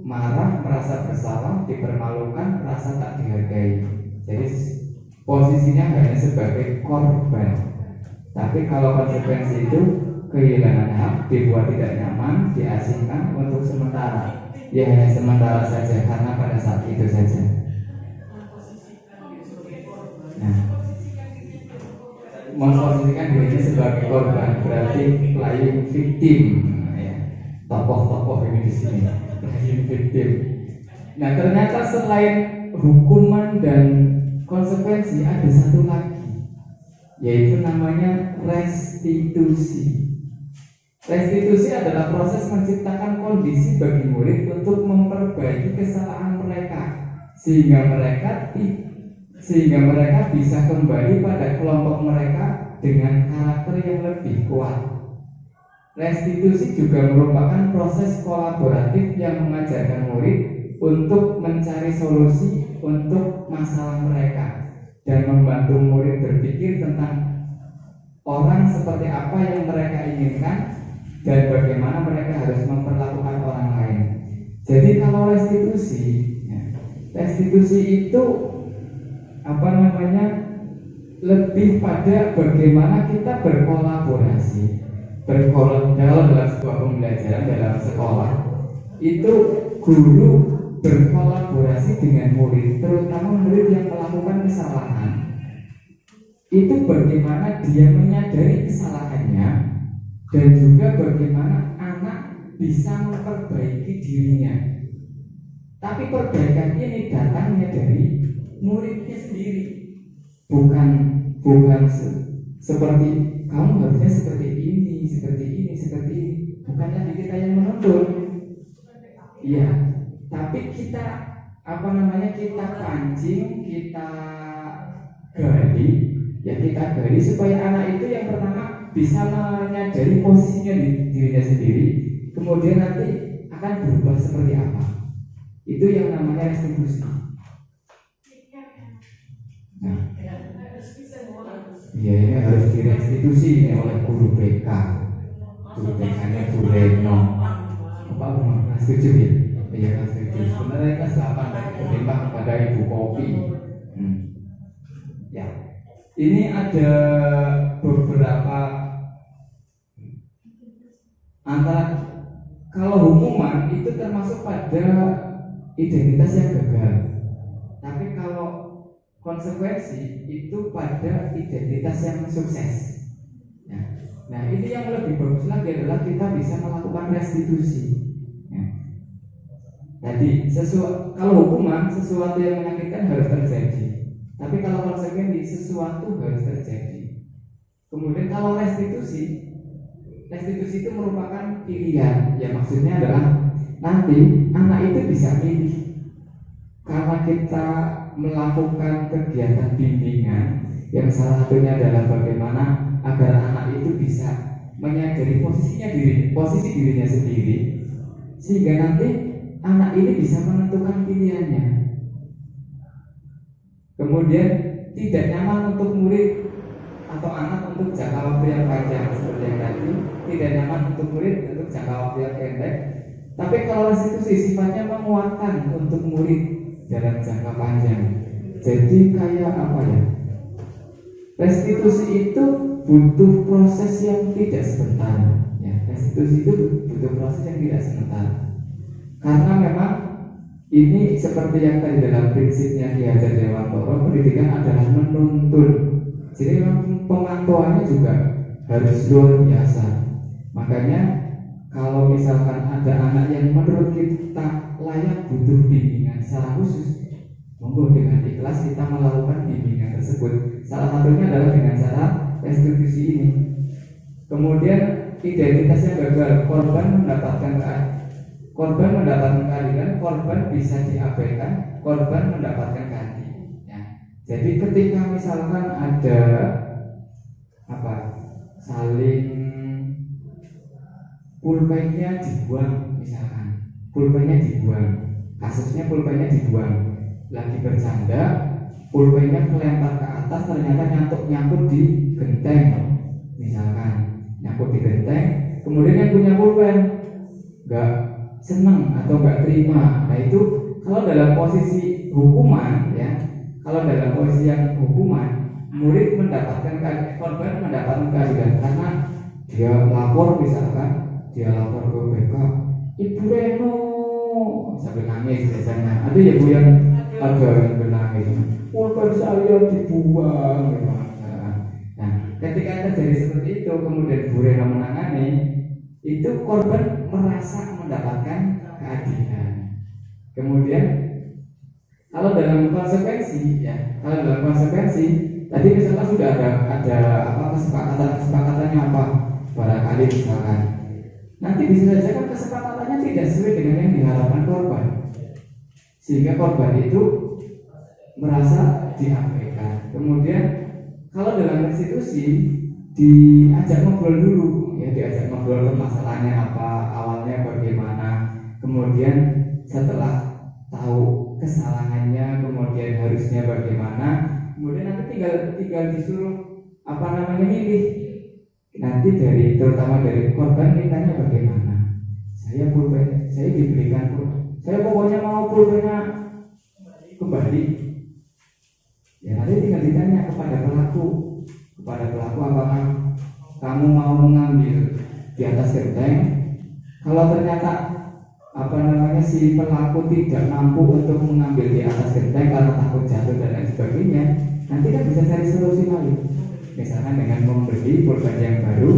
marah, merasa bersalah, dipermalukan, merasa tak dihargai. Jadi posisinya hanya sebagai korban. Tapi kalau konsekuensi itu kehilangan hak, dibuat tidak nyaman, diasingkan untuk sementara. Ya hanya sementara saja, karena pada saat itu saja. Nah memposisikan dirinya sebagai korban, berarti playing victim. Ya. Tokoh-tokoh ini di sini playing victim. Nah, ternyata selain hukuman dan konsekuensi ada satu lagi, yaitu namanya restitusi. Restitusi adalah proses menciptakan kondisi bagi murid untuk memperbaiki kesalahan mereka sehingga mereka bisa kembali pada kelompok mereka dengan karakter yang lebih kuat. Restitusi juga merupakan proses kolaboratif yang mengajarkan murid untuk mencari solusi untuk masalah mereka dan membantu murid berpikir tentang orang seperti apa yang mereka inginkan dan bagaimana mereka harus memperlakukan orang lain. Jadi kalau restitusi itu lebih pada bagaimana kita berkolaborasi dalam sebuah pembelajaran dalam sekolah. Itu guru berkolaborasi dengan murid, terutama murid yang melakukan kesalahan. Itu bagaimana dia menyadari kesalahannya dan juga bagaimana anak bisa memperbaiki dirinya. Tapi perbaikan ini datangnya dari muridnya sendiri, bukan seperti kamu harusnya seperti ini. Bukan lagi kita yang menuntut. Iya, tapi kita kita pancing, kita gali supaya anak itu yang pertama bisa menyadari posisinya di dirinya sendiri, kemudian nanti akan berubah seperti apa. Itu yang namanya restitusi. Nah, iya, ini harus direstitusi oleh guru BK. Guru BK-nya Bu Reno. Bapak kelas 7 ya? Iya, kelas 7. Sebenarnya kelas 8 berlimpah kepada Ibu Kopi. Ya, ini ada beberapa antara kalau hukuman itu termasuk pada identitas yang gagal, tapi kalau konsekuensi itu pada identitas yang sukses. Nah, ini yang lebih bagus lagi adalah kita bisa melakukan restitusi. Jadi kalau hukuman sesuatu yang menyakitkan harus terjadi, tapi kalau konsekuensi sesuatu harus terjadi. Kemudian kalau restitusi itu merupakan pilihan. Ya, maksudnya adalah nanti anak itu bisa milih. Karena kita melakukan kegiatan bimbingan yang salah satunya adalah bagaimana agar anak itu bisa menyadari posisi dirinya sendiri, sehingga nanti anak ini bisa menentukan pilihannya. Kemudian tidak nyaman untuk murid atau anak untuk jangka waktu yang panjang seperti yang tadi, tidak nyaman untuk murid untuk jangka waktu yang pendek. Tapi kalau restitusi sifatnya menguatkan untuk murid dalam jangka panjang. Jadi kayak apa ya? Restitusi itu butuh proses yang tidak sebentar. Ya, restitusi itu butuh proses yang tidak sebentar. Karena memang ini seperti yang tadi dalam prinsipnya Ki Hajar Dewantoro, pendidikan adalah menuntun. Jadi memang pemantauannya juga harus luar biasa. Makanya kalau misalkan ada anak yang menurut kita layak butuh bimbingan secara khusus, monggo dengan ikhlas kita melakukan bimbingan tersebut. Salah satunya adalah dengan cara restitusi ini. Kemudian identitas yang gagal, korban mendapatkan keadilan, korban bisa diabaikan, korban mendapatkan ganti. Ya. Jadi ketika misalkan ada saling pulpennya dibuang, misalkan pulpennya dibuang, kasusnya pulpennya dibuang, lagi bercanda, pulpennya kelempar ke atas, ternyata nyangkut di genteng, misalkan nyangkut di genteng, kemudian yang punya pulpen nggak senang atau nggak terima. Nah, itu kalau dalam posisi hukuman, ya, kalau dalam posisi yang hukuman, murid mendapatkan korban mendapatkan keadilan karena dia lapor, misalkan dia lapor ke BK, Ibu Reno sampai nangis biasanya. Ada ya Bu yang agak nangis, pulpen saya dibuang, gitu. Nah, ketika seperti itu, kemudian Bu Rena menangani, itu korban merasa mendapatkan keadilan. Kemudian kalau dalam konsekuensi tadi misalkan sudah ada apa kesepakatannya apa, barangkali misalkan nanti bisa saja kan kesepakatannya tidak sesuai dengan yang diharapkan korban, sehingga korban itu merasa diabaikan. Kemudian kalau dalam restitusi diajak ngobrol dulu, ya diajak ngobrol permasalahannya apa, awalnya bagaimana, kemudian setelah tahu kesalahannya, kemudian harusnya bagaimana, kemudian nanti tinggal disuruh milih. Nanti terutama dari korban mintanya bagaimana. Saya diberikan pulpen, saya pokoknya mau pulpennya kembali. Ya nanti tinggal ditanya kepada pelaku apakah kamu mau mengambil di atas genteng. Kalau ternyata si pelaku tidak mampu untuk mengambil di atas genteng karena takut jatuh dan lain sebagainya, nanti kan bisa cari solusi lain, misalkan dengan membeli pulpen yang baru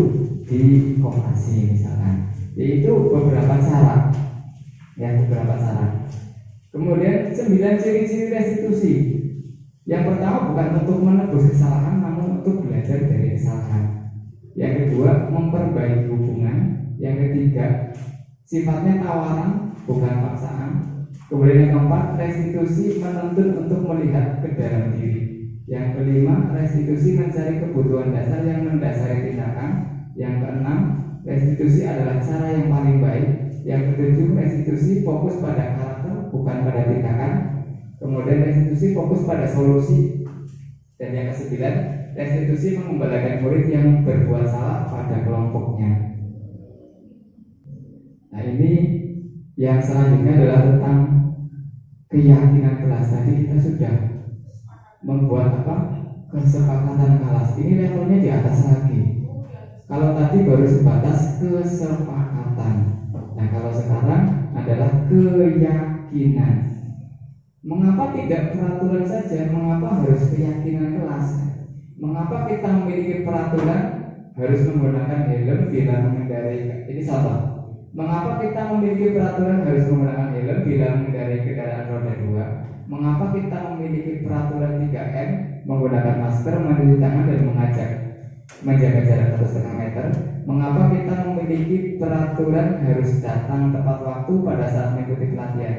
di koperasi misalkan. Yaitu beberapa cara. Kemudian 9 ciri-ciri restitusi. Yang pertama bukan untuk menebus kesalahan, namun untuk belajar dari kesalahan. Yang kedua, memperbaiki hubungan. Yang ketiga, sifatnya tawaran, bukan paksaan. Kemudian yang keempat, restitusi menuntut untuk melihat ke dalam diri. Yang kelima, restitusi mencari kebutuhan dasar yang mendasari tindakan. Yang keenam, restitusi adalah cara yang paling baik. Yang ketujuh, restitusi fokus pada karakter, bukan pada tindakan. Kemudian restitusi fokus pada solusi. Dan yang kesembilan, restitusi mengembalikan murid yang berbuat salah pada kelompoknya. Nah ini yang selanjutnya adalah tentang keyakinan kelas. Tadi kita sudah membuat kesepakatan kelas. Ini levelnya di atas lagi. Kalau tadi baru sebatas kesepakatan. Nah kalau sekarang adalah keyakinan. Mengapa tidak peraturan saja? Mengapa harus keyakinan kelas? Mengapa kita memiliki peraturan harus menggunakan helm bila mengendarai? Ini salah. Mengapa kita memiliki peraturan harus menggunakan helm bila mengendarai kendaraan roda 2? Mengapa kita memiliki peraturan 3M menggunakan masker, mencuci tangan dan menjaga jarak 1,5 meter? Mengapa kita memiliki peraturan harus datang tepat waktu pada saat mengikuti pelatihan?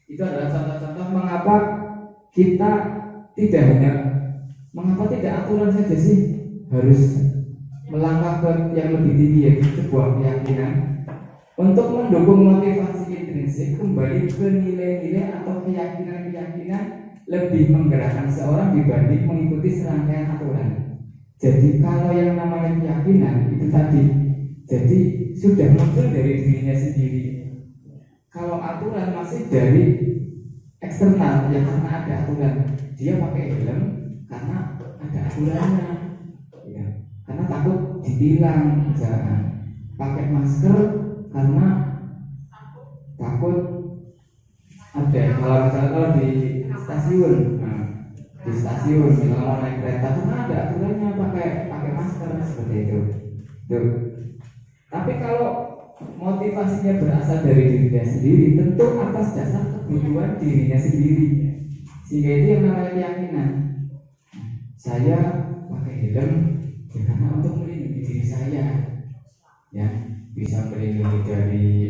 Itu adalah contoh-contoh mengapa tidak aturan saja sih harus melangkah ke yang lebih tinggi, yaitu sebuah keyakinan untuk mendukung motivasi intrinsik, kembali ke nilai-nilai atau keyakinan-keyakinan lebih menggerakkan seorang dibanding mengikuti serangkaian aturan. Jadi kalau yang namanya keyakinan itu tadi, jadi sudah muncul dari dirinya sendiri. Kalau aturan masih dari eksternal, ya karena ada aturan. Dia pakai helm karena ada aturannya, ya. Karena takut ditilang, misalkan. Pakai masker karena takut ada. Kalau di stasiun, misalnya mau naik kereta karena ada aturannya pakai masker seperti itu. Tuh. Tapi kalau motivasinya berasal dari dirinya sendiri, tentu atas dasar kebutuhan dirinya sendiri. Sehingga itu yang namanya keyakinan. Saya pakai helm karena untuk melindungi diri saya, ya, bisa melindungi dari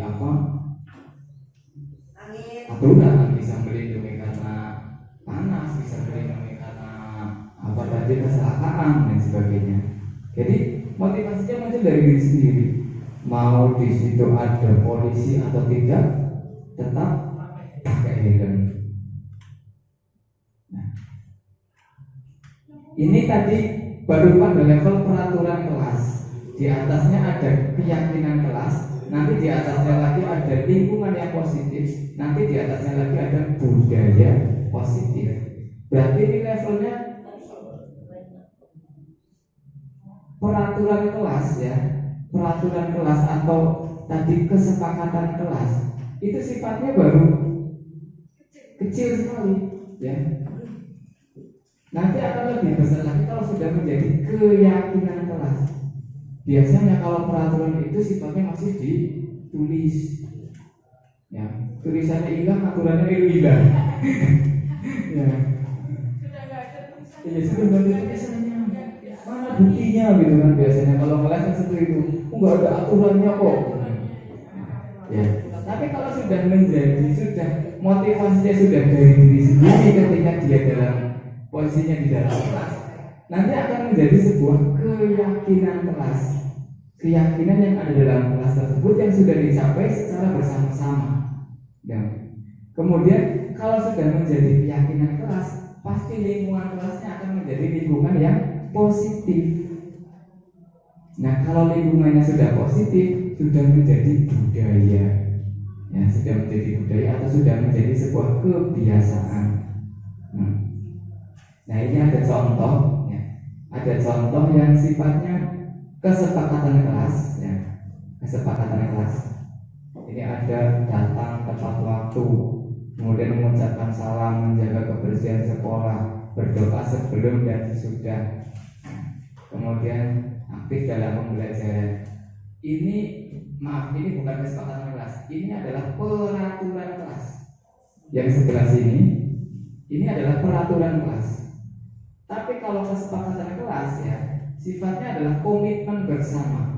aturan, bisa melindungi karena panas, bisa melindungi karena kecelakaan dan sebagainya. Jadi motivasinya muncul dari diri sendiri. Mau di situ ada polisi atau tidak, tetap pakai helm. Nah, ini tadi baru pada level peraturan kelas. Di atasnya ada keyakinan kelas. Nanti di atasnya lagi ada lingkungan yang positif. Nanti di atasnya lagi ada budaya positif. Berarti ini levelnya peraturan kelas, ya. Peraturan kelas atau tadi kesepakatan kelas itu sifatnya baru kecil sekali, ya. Nanti akan lebih besar lagi kalau sudah menjadi keyakinan kelas. Biasanya kalau peraturan itu sifatnya masih ditulis, ya tulisannya hilang, aturannya hilang. Ya, Sudah nggak ada tulisan. ya sudah nggak ada tulisannya. Mana buktinya gitu kan biasanya kalau kelas kan seperti itu, nggak ada aturannya kok. Ya, tapi kalau sudah motivasinya sudah dari diri sendiri ketika dia dalam posisinya di dalam kelas, nanti akan menjadi sebuah keyakinan kelas, keyakinan yang ada dalam kelas tersebut yang sudah dicapai secara bersama-sama. Dan kemudian kalau sudah menjadi keyakinan kelas, pasti lingkungan kelasnya akan menjadi lingkungan yang positif. Nah, kalau lingkungannya sudah positif, sudah menjadi budaya, ya sudah menjadi budaya atau sudah menjadi sebuah kebiasaan. Nah, ini ada contoh, ya. Ada contoh yang sifatnya kesepakatan kelas, ya. Kesepakatan kelas. Ini ada datang tepat waktu, kemudian mengucapkan salam, menjaga kebersihan sekolah, berdoa sebelum dan sesudah, kemudian aktif dalam pembelajaran. Ini bukan kesepakatan kelas, ini adalah peraturan kelas. Yang sebelah sini, ini adalah peraturan kelas. Tapi kalau kesepakatan kelas, ya sifatnya adalah komitmen bersama.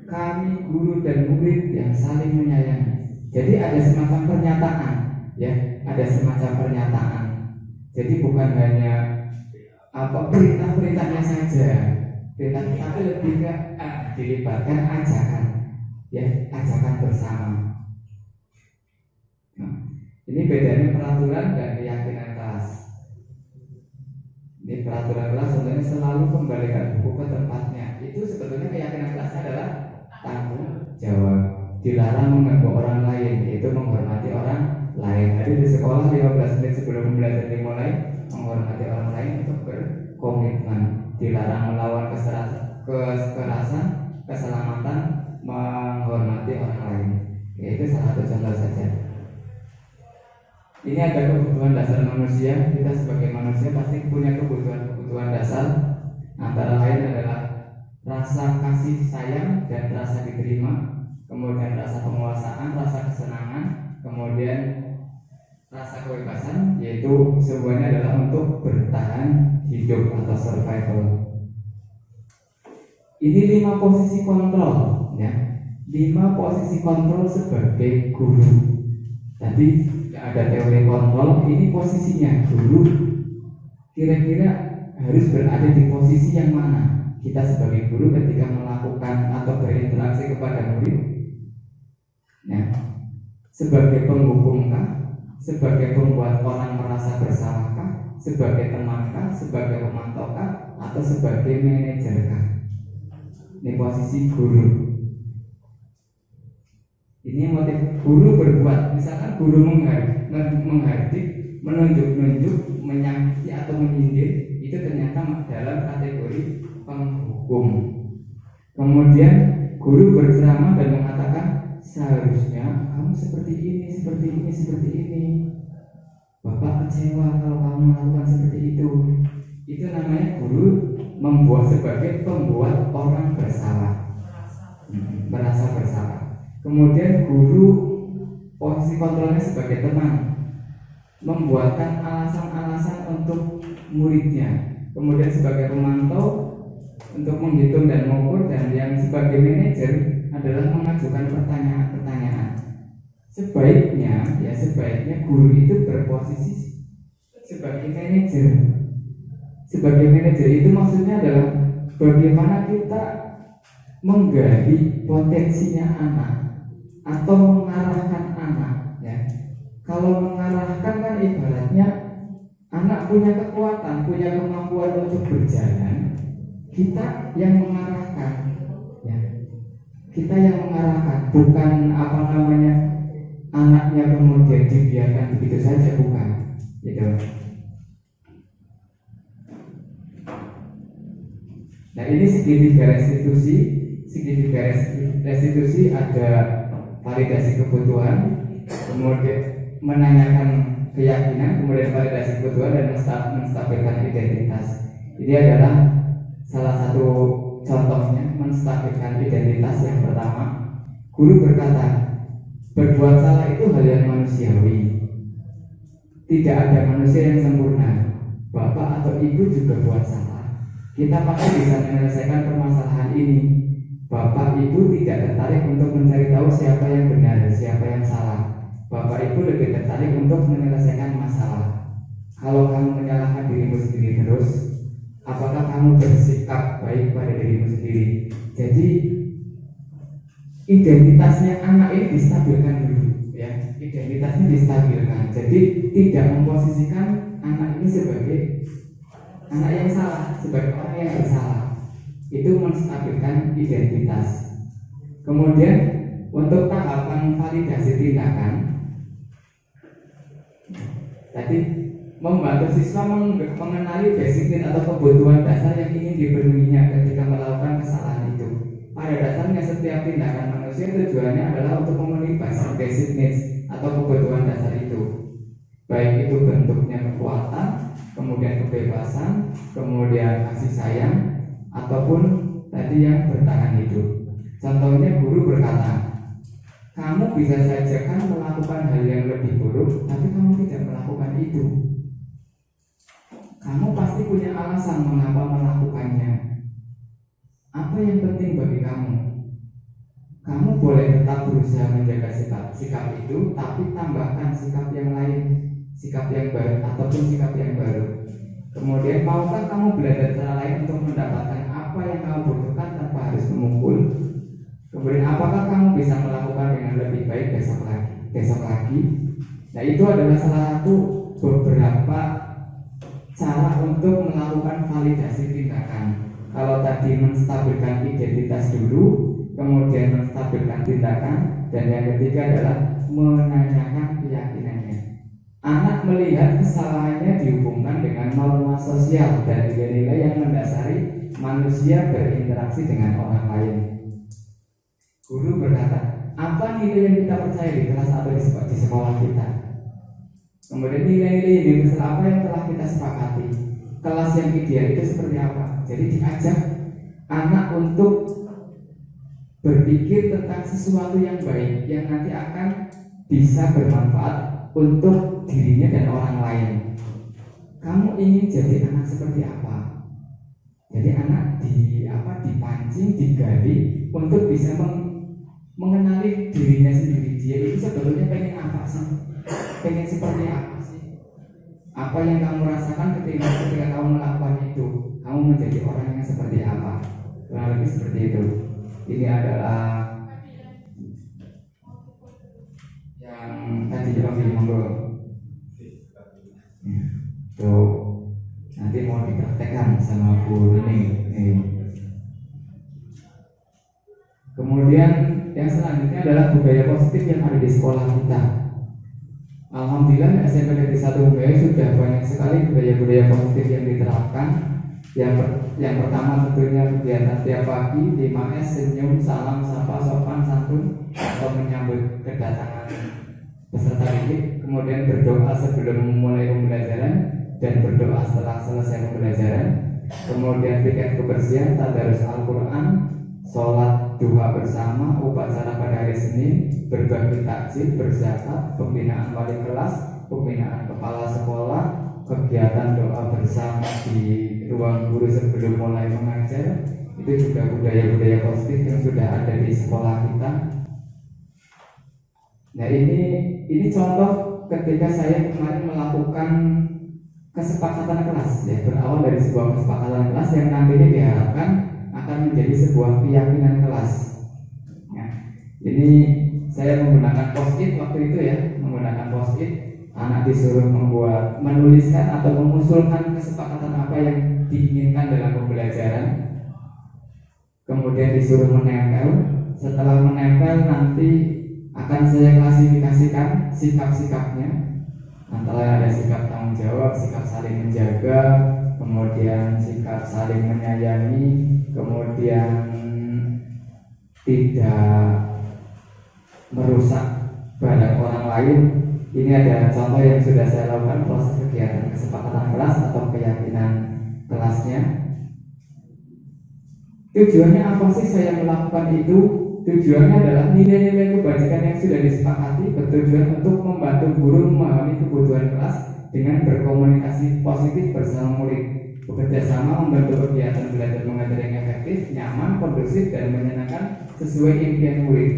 Kami guru dan murid yang saling menyayangi. Jadi ada semacam pernyataan, ya ada semacam pernyataan. Jadi bukan hanya perintah-perintahnya saja, tapi lebih ke dilibatkan ajakan, ya ajakan bersama. Nah, ini bedanya peraturan dan keyakinan kelas. Ini peraturan kelas sebenarnya selalu kembalikan buku ke tempatnya. Itu sebetulnya keyakinan kelas adalah tanggung jawab, dilarang mengganggu orang lain, yaitu menghormati orang lain. Jadi di sekolah 15 menit sebelum pembelajaran dimulai, menghormati orang lain untuk berkomitmen, dilarang melawan kekerasan, keselamatan, menghormati orang lain. Yaitu salah satu contoh saja. Ini ada kebutuhan dasar manusia. Kita sebagai manusia pasti punya kebutuhan dasar. Antara lain adalah rasa kasih sayang dan rasa diterima, kemudian rasa penguasaan, rasa kesenangan, kemudian rasa kebebasan, yaitu semuanya adalah untuk bertahan hidup atau survival. Ini 5 posisi kontrol, ya 5 posisi kontrol sebagai guru. Tadi ada teori kontrol, ini posisinya guru kira-kira harus berada di posisi yang mana? Kita sebagai guru ketika melakukan atau berinteraksi kepada murid, ya, sebagai penghukumkah, sebagai pembuat orang merasa bersalahkah, sebagai temankah, sebagai pemantaukah, atau sebagai manajerkah? Ini posisi guru. Ini motif guru berbuat. Misalkan guru menghardik, menunjuk-nunjuk, menyakiti atau menyindir, itu ternyata dalam kategori penghukum. Kemudian guru berceramah dan mengatakan seharusnya kamu seperti ini, seperti ini, seperti ini. Bapak kecewa kalau kamu melakukan seperti itu. Itu namanya guru membuat sebagai pembuat orang bersalah, merasa bersalah. Kemudian guru posisi kontrolnya sebagai teman, membuatkan alasan-alasan untuk muridnya. Kemudian sebagai pemantau untuk menghitung dan mengukur, dan yang sebagai manajer adalah mengajukan pertanyaan-pertanyaan. Sebaiknya guru itu berposisi sebagai manajer. Sebagai manajer itu maksudnya adalah bagaimana kita menggali potensinya anak atau mengarahkan anak, ya. Kalau mengarahkan kan ibaratnya anak punya kekuatan, punya kemampuan untuk berjalan, kita yang mengarahkan, ya. Kita yang mengarahkan, bukan anaknya kemudian dibiarkan begitu saja, bukan, gitu. Nah, ini segitiga restitusi. Segitiga restitusi ada validasi kebutuhan, kemudian menanyakan keyakinan, kemudian validasi kebutuhan, dan menstabilkan identitas. Ini adalah salah satu contohnya menstabilkan identitas. Yang pertama, guru berkata, berbuat salah itu hal yang manusiawi. Tidak ada manusia yang sempurna. Bapak atau ibu juga buat salah. Kita pasti bisa menyelesaikan permasalahan ini. Bapak ibu tidak tertarik untuk mencari tahu siapa yang benar, siapa yang salah. Bapak ibu lebih tertarik untuk menyelesaikan masalah. Kalau kamu menyalahkan dirimu sendiri terus, apakah kamu bersikap baik pada dirimu sendiri? Jadi identitasnya anak ini distabilkan dulu, ya. Identitasnya distabilkan. Jadi tidak memposisikan anak ini sebagai anak yang salah, sebagai orang yang bersalah. Itu menstabilkan identitas. Kemudian untuk tahapan validasi tindakan, tadi membantu siswa mengenali basic need atau kebutuhan dasar yang ingin dipenuhinya ketika melakukan kesalahan itu. Pada dasarnya setiap tindakan manusia tujuannya adalah untuk memenuhi basic needs atau kebutuhan dasar itu. Baik itu bentuknya kekuatan, kemudian kebebasan, kemudian kasih sayang, ataupun tadi yang bertahan hidup. Contohnya guru berkata, kamu bisa saja kan melakukan hal yang lebih buruk, tapi kamu tidak melakukan itu. Kamu pasti punya alasan mengapa melakukannya. Apa yang penting bagi kamu? Kamu boleh tetap berusaha menjaga sikap itu, tapi tambahkan sikap yang lain, sikap yang baru ataupun sikap yang baru. Kemudian maukah kamu belajar cara lain untuk mendapatkan apa yang kamu butuhkan tanpa harus memukul? Kemudian apakah kamu bisa melakukan dengan lebih baik besok lagi? Nah, itu adalah salah satu beberapa cara untuk melakukan validasi tindakan. Kalau tadi menstabilkan identitas dulu, kemudian menstabilkan tindakan, dan yang ketiga adalah menanyakan keyakinannya. Anak melihat kesalahannya dihubungkan dengan norma sosial dan nilai-nilai yang mendasari manusia berinteraksi dengan orang lain. Guru berkata, apa nilai yang kita percaya di kelas atau di sekolah kita? Kemudian nilai-nilai universal apa yang telah kita sepakati? Kelas yang ideal itu seperti apa? Jadi diajak anak untuk berpikir tentang sesuatu yang baik yang nanti akan bisa bermanfaat untuk dirinya dan orang lain. Kamu ingin jadi anak seperti apa? Jadi anak dipancing, digali untuk bisa mengenali dirinya sendiri. Dia itu sebetulnya pengen apa sih? Pengen seperti apa sih? Apa yang kamu rasakan ketika kamu melakukan itu? Kamu menjadi orang yang seperti apa? Kurang lebih seperti itu. Ini adalah yang tadi kami monggo. Tuh, nanti mau dipraktekkan sama Bu ini. Kemudian yang selanjutnya adalah budaya positif yang ada di sekolah kita. Alhamdulillah SMP Negeri 1 Ubaya sudah banyak sekali budaya-budaya positif yang diterapkan. Yang pertama tentunya kegiatan tiap pagi 5S, senyum, salam, sapa, sopan, santun atau menyambut kedatangan peserta didik. Kemudian berdoa sebelum memulai pembelajaran dan berdoa setelah selesai pembelajaran. Kemudian piket kebersihan, tadarus Al-Quran, sholat duha bersama, upacara pada hari Senin, berbagi takjil, berzakat, pembinaan wali kelas, pembinaan kepala sekolah, kegiatan doa bersama di ruang guru sebelum mulai mengajar. Itu juga budaya-budaya positif yang sudah ada di sekolah kita. Nah, ini contoh ketika saya kemarin melakukan kesepakatan kelas, ya, berawal dari sebuah kesepakatan kelas yang nantinya diharapkan akan menjadi sebuah keyakinan kelas. Nah, ini saya menggunakan post-it waktu itu, ya, menggunakan post-it. Anak disuruh menuliskan atau mengusulkan kesepakatan apa yang diinginkan dalam pembelajaran. Kemudian disuruh menempel. Setelah menempel nanti akan saya klasifikasikan sikap-sikapnya. Antara ada sikap tanggung jawab, sikap saling menjaga, kemudian sikap saling menyayangi, kemudian tidak merusak barang orang lain. Ini ada contoh yang sudah saya lakukan proses kegiatan kesepakatan kelas atau keyakinan kelasnya. Tujuannya apa sih saya melakukan itu? Tujuannya adalah nilai-nilai kebajikan yang sudah disepakati bertujuan untuk membantu guru memahami kebutuhan kelas dengan berkomunikasi positif bersama murid, bekerja sama membantu kegiatan belajar mengajar yang efektif, nyaman, kondusif, dan menyenangkan sesuai impian murid.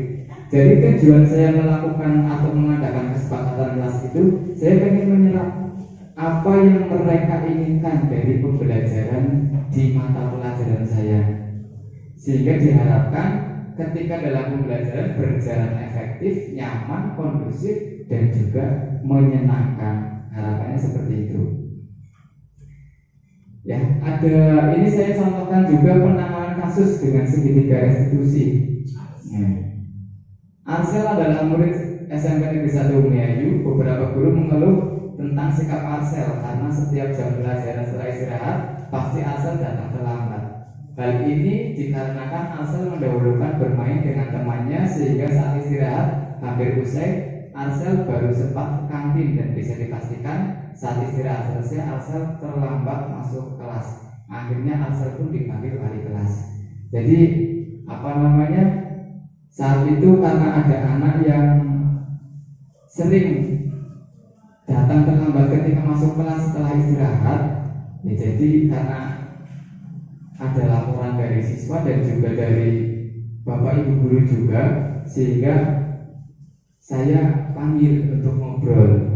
Jadi tujuan saya melakukan atau mengadakan kesepakatan kelas itu, saya ingin menyerap apa yang mereka inginkan dari pembelajaran di mata pelajaran saya, sehingga diharapkan ketika dalam pembelajaran berjalan efektif, nyaman, kondusif, dan juga menyenangkan. Harapannya seperti itu. Ya, ada ini saya contohkan juga penanganan kasus dengan segitiga restitusi. Arsel adalah murid SMP Negeri 1 Umiayu. Beberapa guru mengeluh tentang sikap Arsel karena setiap jam pelajaran setelah istirahat pasti Arsel datang terlambat. Hal ini dikarenakan Arsel mendahulukan bermain dengan temannya sehingga saat istirahat hampir usai, Arsel baru sempat ke kantin dan bisa dipastikan saat istirahat selesai Arsel terlambat masuk kelas. Akhirnya Arsel pun dipanggil wali kelas. Jadi saat itu karena ada anak yang sering datang terlambat ketika masuk kelas setelah istirahat, ya jadi karena ada laporan dari siswa dan juga dari bapak ibu guru juga, sehingga saya panggil untuk ngobrol.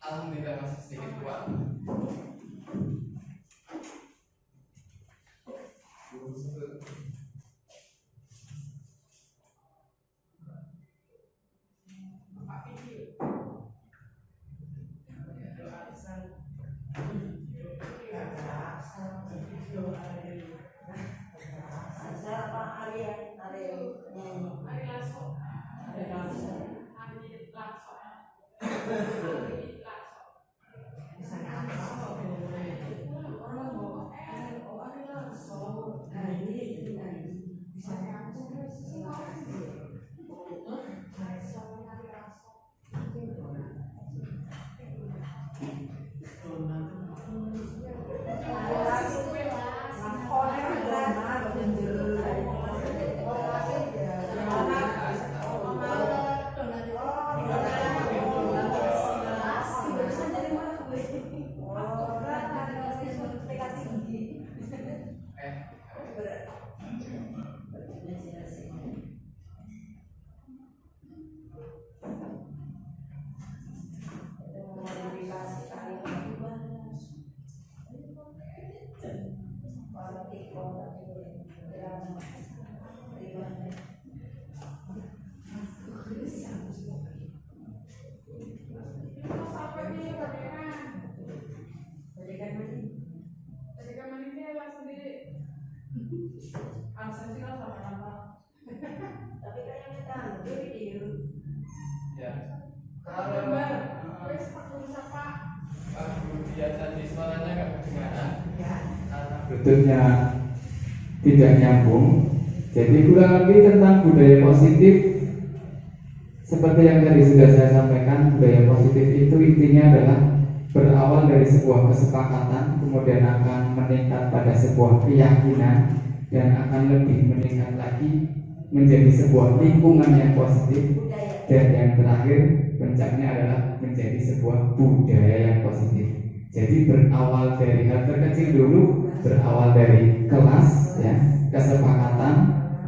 Alhamdulillah masih sedikit kuat. Bentuknya tidak nyambung. Jadi kurang lebih tentang budaya positif seperti yang tadi sudah saya sampaikan. Budaya positif itu intinya adalah berawal dari sebuah kesepakatan, kemudian akan meningkat pada sebuah keyakinan, dan akan lebih meningkat lagi menjadi sebuah lingkungan yang positif, dan yang terakhir puncaknya adalah menjadi sebuah budaya yang positif. Jadi berawal dari hal terkecil dulu, berawal dari kelas, ya, kesepakatan,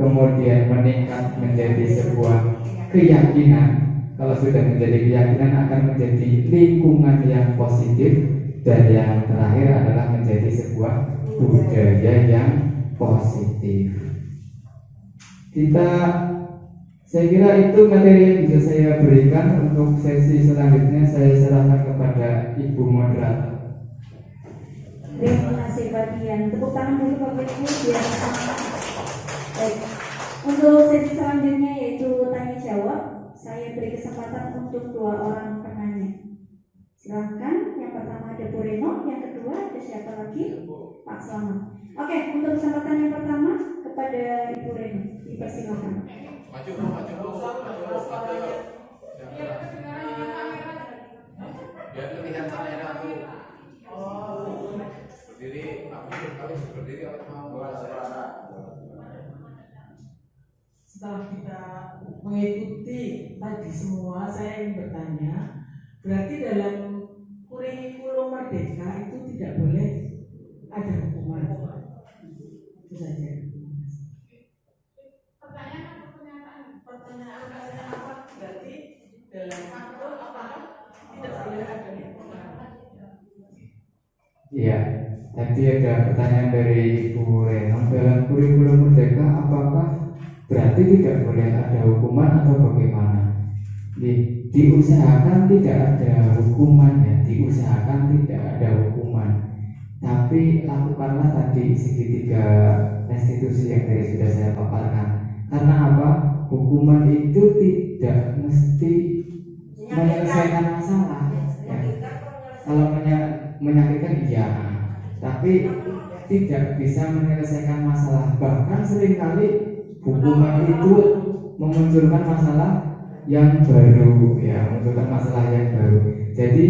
kemudian meningkat menjadi sebuah keyakinan. Kalau sudah menjadi keyakinan akan menjadi lingkungan yang positif, dan yang terakhir adalah menjadi sebuah budaya yang positif. Saya kira itu materi yang bisa saya berikan. Untuk sesi selanjutnya saya serahkan kepada Ibu Moderator. Terima kasih Pak Dian. Tepuk tangan dulu Bapak Ibu biar baik. Untuk sesi selanjutnya yaitu tanya jawab, saya beri kesempatan untuk 2 orang penanya. Silakan. Silahkan, yang pertama ada Bu Reno, yang kedua ada siapa lagi? Pak Slamet. Oke, untuk kesempatan yang pertama kepada Ibu Reno, dipersilakan. Maju, maju. Iya, kedengaran dengan kamera. Biar kelihatan kamera aku. Berdiri, aku berdiri aku mau suara. Setelah kita mengikuti tadi semua, saya ingin bertanya, berarti dalam kurikulum Merdeka itu tidak boleh ada hukuman. Itu saja. Pertanyaan atau pernyataan? Pertanyaan apa? Berarti dalam kurikulum apakah tidak boleh ada hukuman? Iya, tadi ada pertanyaan dari Ibu Reno, dalam kurikulum Merdeka apakah berarti tidak boleh ada hukuman atau bagaimana? Diusahakan tidak ada hukuman ya, diusahakan tidak ada hukuman. Tapi lakukanlah tadi segitiga restitusi yang tadi sudah saya paparkan. Karena apa? Hukuman itu tidak mesti menyelesaikan masalah. Ya. Kalau menyakitkan iya, tapi tidak bisa menyelesaikan masalah. Bahkan seringkali hukuman itu memunculkan masalah yang baru, ya, memunculkan masalah yang baru. Jadi,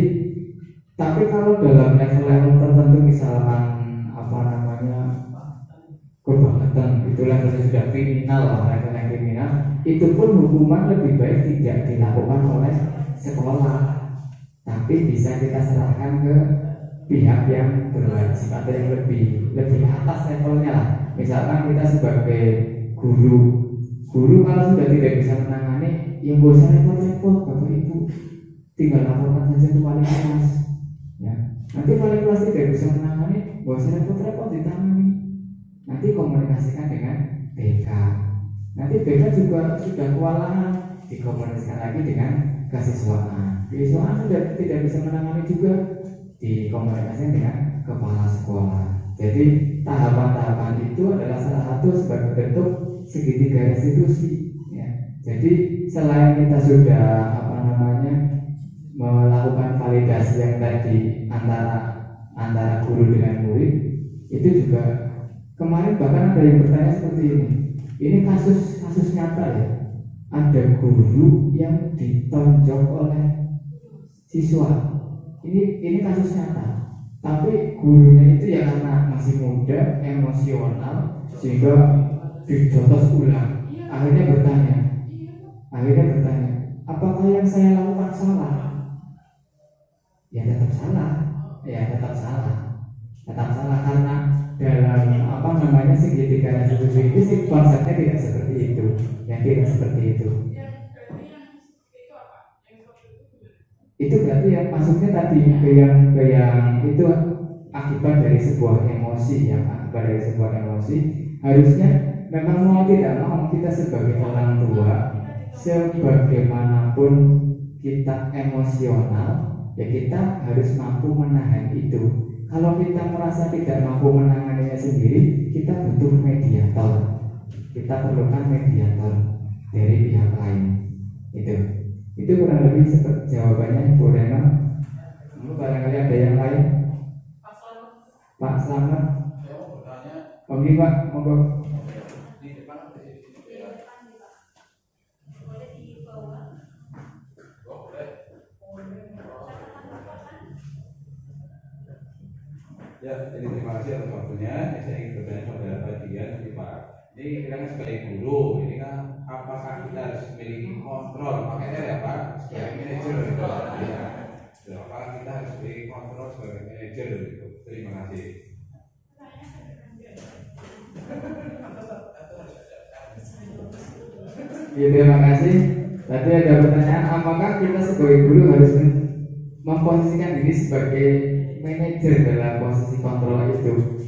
tapi kalau dalam level-level tertentu, misalkan kebangkitan, itu levelnya sudah kriminal, levelnya kriminal, itu pun hukuman lebih baik tidak dilakukan oleh sekolah, tapi bisa kita serahkan ke pihak yang berwajib atau yang lebih atas levelnya lah. Misalkan kita sebagai guru kalau sudah tidak bisa menangani, ya nggak usah repot-repot Bapak Ibu, tinggal laporkan saja ke wali kelas. Ya, nanti wali kelas tidak bisa menangani, nggak usah repot-repot ditangani. Nanti komunikasikan dengan BK. Nanti BK juga sudah kewalahan, dikomunikasikan lagi dengan kesiswaan. Kesiswaan sudah tidak bisa menangani juga, dikomunikasikan dengan kepala sekolah. Jadi tahapan-tahapan itu adalah salah satu sebagai bentuk segitiga restitusi. Ya. Jadi selain kita sudah melakukan validasi yang tadi antara guru dengan murid, itu juga kemarin bahkan ada yang bertanya seperti ini. Ini kasus nyata ya. Ada guru yang ditonjok oleh siswa. Ini kasus nyata. Tapi gurunya itu ya karena masih muda, emosional, sehingga dijotos ulang. Akhirnya bertanya, apakah yang saya lakukan salah? Ya tetap salah karena dalam segitiga restitusi itu sih konsepnya tidak seperti itu, Yang berarti yang itu apa? Itu berarti ya masuknya tadi ke yang itu akibat dari sebuah emosi, harusnya memang mau tidak mau kita sebagai orang tua, sebagaimanapun kita emosional, ya kita harus mampu menahan itu. Kalau kita merasa tidak mampu menanganinya sendiri, kita butuh mediator. Kita perlukan mediator dari pihak lain. Itu kurang lebih seperti jawabannya Ibu Reno. Barangkali ada yang lain. Pak Slamet. Saya mau bertanya. Oke Pak, monggo. Di depan apa di sini? Boleh di bawah. Oh, boleh. Ya, jadi terima kasih atas waktunya. Saya ingin bertanya pada bagian ini Pak. Ini kita kan sebagai guru, ini kan apakah kita harus memiliki kontrol? Makanya ya Pak, sebagai manajer gitu. Ya. Apakah kita harus memiliki kontrol sebagai manajer gitu? Terima kasih. Ya, terima kasih. Tadi ada pertanyaan, apakah kita sebagai guru harus memposisikan diri sebagai manajer dalam posisi kontrol itu?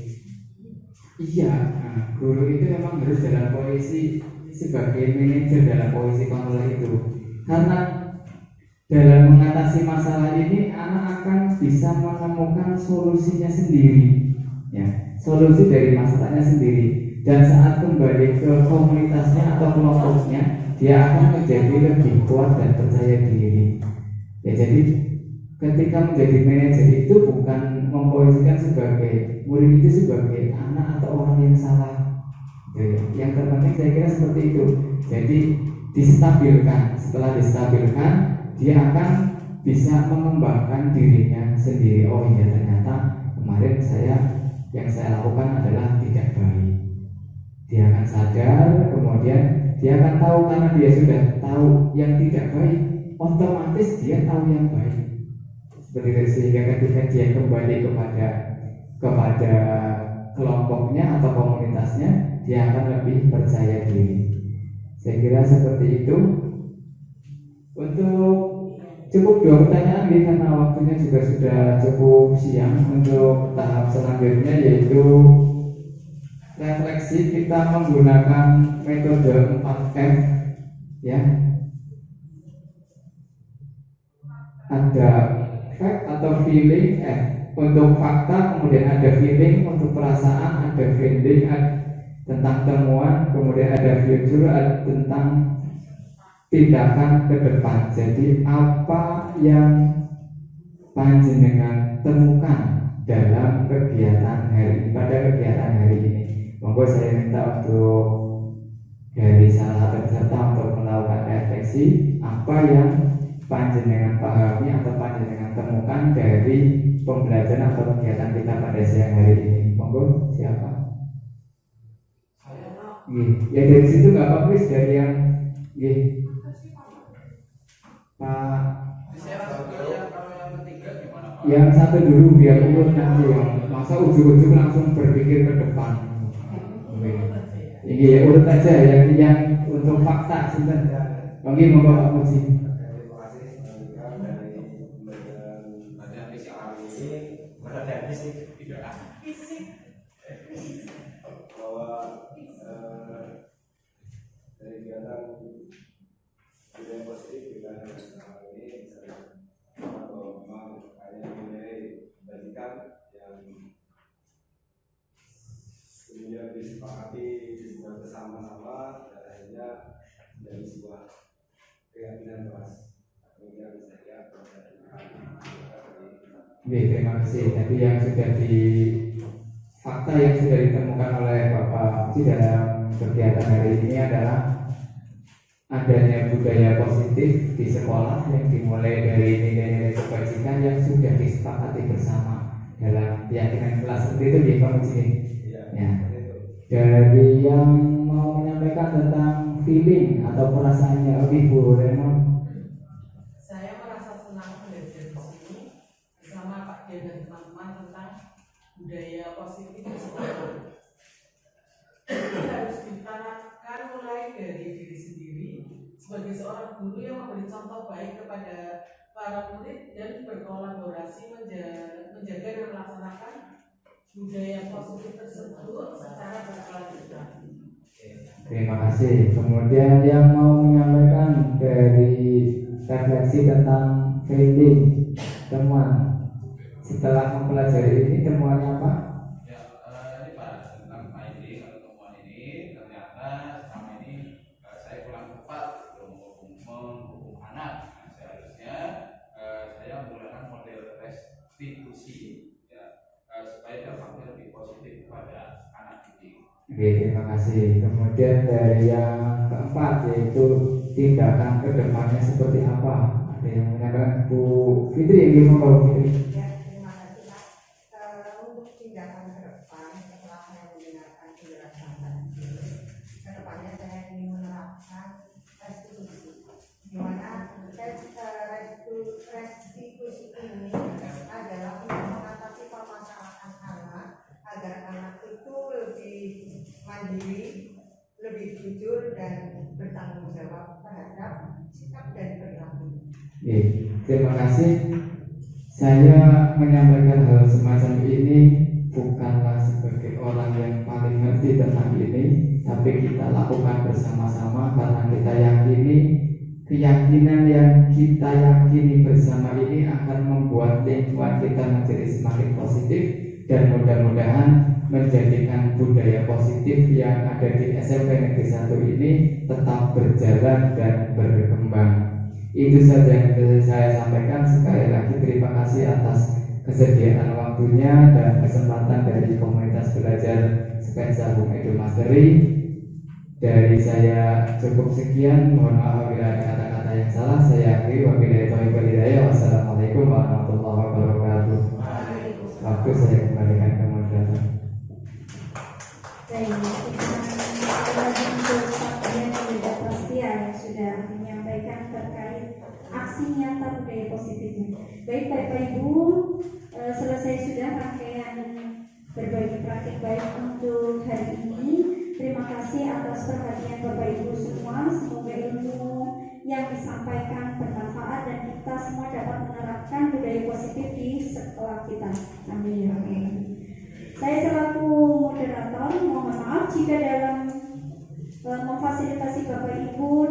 Iya, guru itu memang harus dalam posisi sebagai manajer dalam posisi kontrol itu. Karena dalam mengatasi masalah ini, anak akan bisa menemukan solusinya sendiri, ya, solusi dari masalahnya sendiri. Dan saat kembali ke komunitasnya atau kelompoknya, dia akan menjadi lebih kuat dan percaya diri. Ya, jadi ketika menjadi manajer itu bukan memposisikan sebagai murid itu sebagai anak atau orang yang salah. Yang terpenting saya kira seperti itu. Jadi distabilkan, setelah distabilkan dia akan bisa mengembangkan dirinya sendiri. Oh iya, ternyata kemarin yang saya lakukan adalah tidak baik. Dia akan sadar, kemudian dia akan tahu, karena dia sudah tahu yang tidak baik, otomatis dia tahu yang baik. Seperti itu, sehingga ketika dia kembali kepada kelompoknya atau komunitasnya, dia akan lebih percaya diri. Saya kira seperti itu. Untuk cukup 2 pertanyaan nih, karena waktunya juga sudah cukup siang. Untuk tahap selanjutnya yaitu refleksi, kita menggunakan metode 4F ya. Ada fact atau feeling, untuk fakta, kemudian ada feeling, untuk perasaan ada feeling, tentang temuan, kemudian ada future, tentang tindakan ke depan. Jadi apa yang panjenengan temukan dalam kegiatan pada kegiatan hari ini? Monggo saya minta untuk dari salah satu peserta untuk melakukan refleksi apa yang panjenengan pahami atau panjenengan temukan dari pembelajaran atau kegiatan kita pada siang hari ini. Monggo, siapa? Ya dari situ nggak apa-apa, dari yang Pak. Yang satu dulu biar urut nanti, yang masa ujung-ujung langsung berpikir ke depan. Ini ya urut aja yang untuk fakta sinten. Oke, monggo Pak Muji. Dari kegiatan budaya positif dengan ini bahwa memang hanya nilai pendidikan yang kemudian disepakati dibuat bersama-sama dan akhirnya menjadi sebuah keyakinan keras. Kemudian saya terima kasih. Tadi yang sudah fakta yang sudah ditemukan oleh Bapak di dalam kegiatan hari ini adalah adanya budaya positif di sekolah yang dimulai dari nilai-nilai kebajikan yang sudah disepakati bersama dalam keyakinan kelas. Seperti itu ya Pak Muji. Ya. Dari yang mau menyampaikan tentang feeling atau perasaannya, Bu Raymond. Saya merasa senang belajar di sini bersama Pak Dian dan teman-teman tentang budaya positif di sekolah. Harus ditanamkan mulai dari diri sendiri sebagai seorang guru yang memberi contoh baik kepada para murid dan berkolaborasi menjaga dan melaksanakan budaya positif tersebut secara berkelanjutan. Terima kasih. Kemudian yang mau menyampaikan dari refleksi tentang feeling, temuan setelah mempelajari ini, temuannya apa? Ini Pak, tentang finding atau temuan ini, ternyata selama ini saya kurang tepat menghukum anak. Seharusnya saya menggunakan model restitusi supaya dampaknya lebih positif kepada anak didik. Oke, terima kasih. Kemudian dari yang keempat yaitu tindakan ke depannya seperti apa? Ada yang menyampaikan Bu Fitri, yang mau Bu Fitri? Ya, terima kasih Pak. Untuk tindakan ke depan setelah saya mendengarkan penjelasan tadi, ke depannya saya ingin menerapkan restitusi, di mana restitusi ini adalah untuk mengatasi permasalahan anak agar anak itu lebih mandiri, lebih jujur dan bertanggung jawab terhadap sikap dan perilaku. Terima kasih. Saya menyampaikan hal semacam ini bukanlah sebagai orang yang paling ngerti tentang ini, tapi kita lakukan bersama-sama karena kita yakini keyakinan yang kita yakini bersama ini akan membuat lingkungan kita menjadi semakin positif dan mudah-mudahan menjadikan budaya positif yang ada di SMP Negeri 1 ini tetap berjalan dan berkembang. Itu saja yang bisa saya sampaikan. Sekali lagi terima kasih atas kesediaan waktunya dan kesempatan dari komunitas belajar Spensa Bung Edo Mastery. Dari saya cukup sekian, mohon maaf apabila ada kata-kata yang salah. Saya akhiri, wabillahi taufiq wal hidayah. Wassalamualaikum warahmatullahi wabarakatuh. Waktu saya kembalikan ke moderator. Baik, terima kasih untuk Pak Tidak Prastia yang sudah menyampaikan terkait aksi nyata budaya positifnya. Baik Bapak Ibu, selesai sudah rangkaian berbagi praktik baik untuk hari ini. Terima kasih atas perhatian Bapak Ibu semua. Semoga ilmu yang disampaikan bermanfaat dan kita semua dapat menerapkan budaya positif di sekolah kita. Amin ya Rabbal Alamin. Saya selaku moderator mohon maaf jika dalam memfasilitasi Bapak Ibu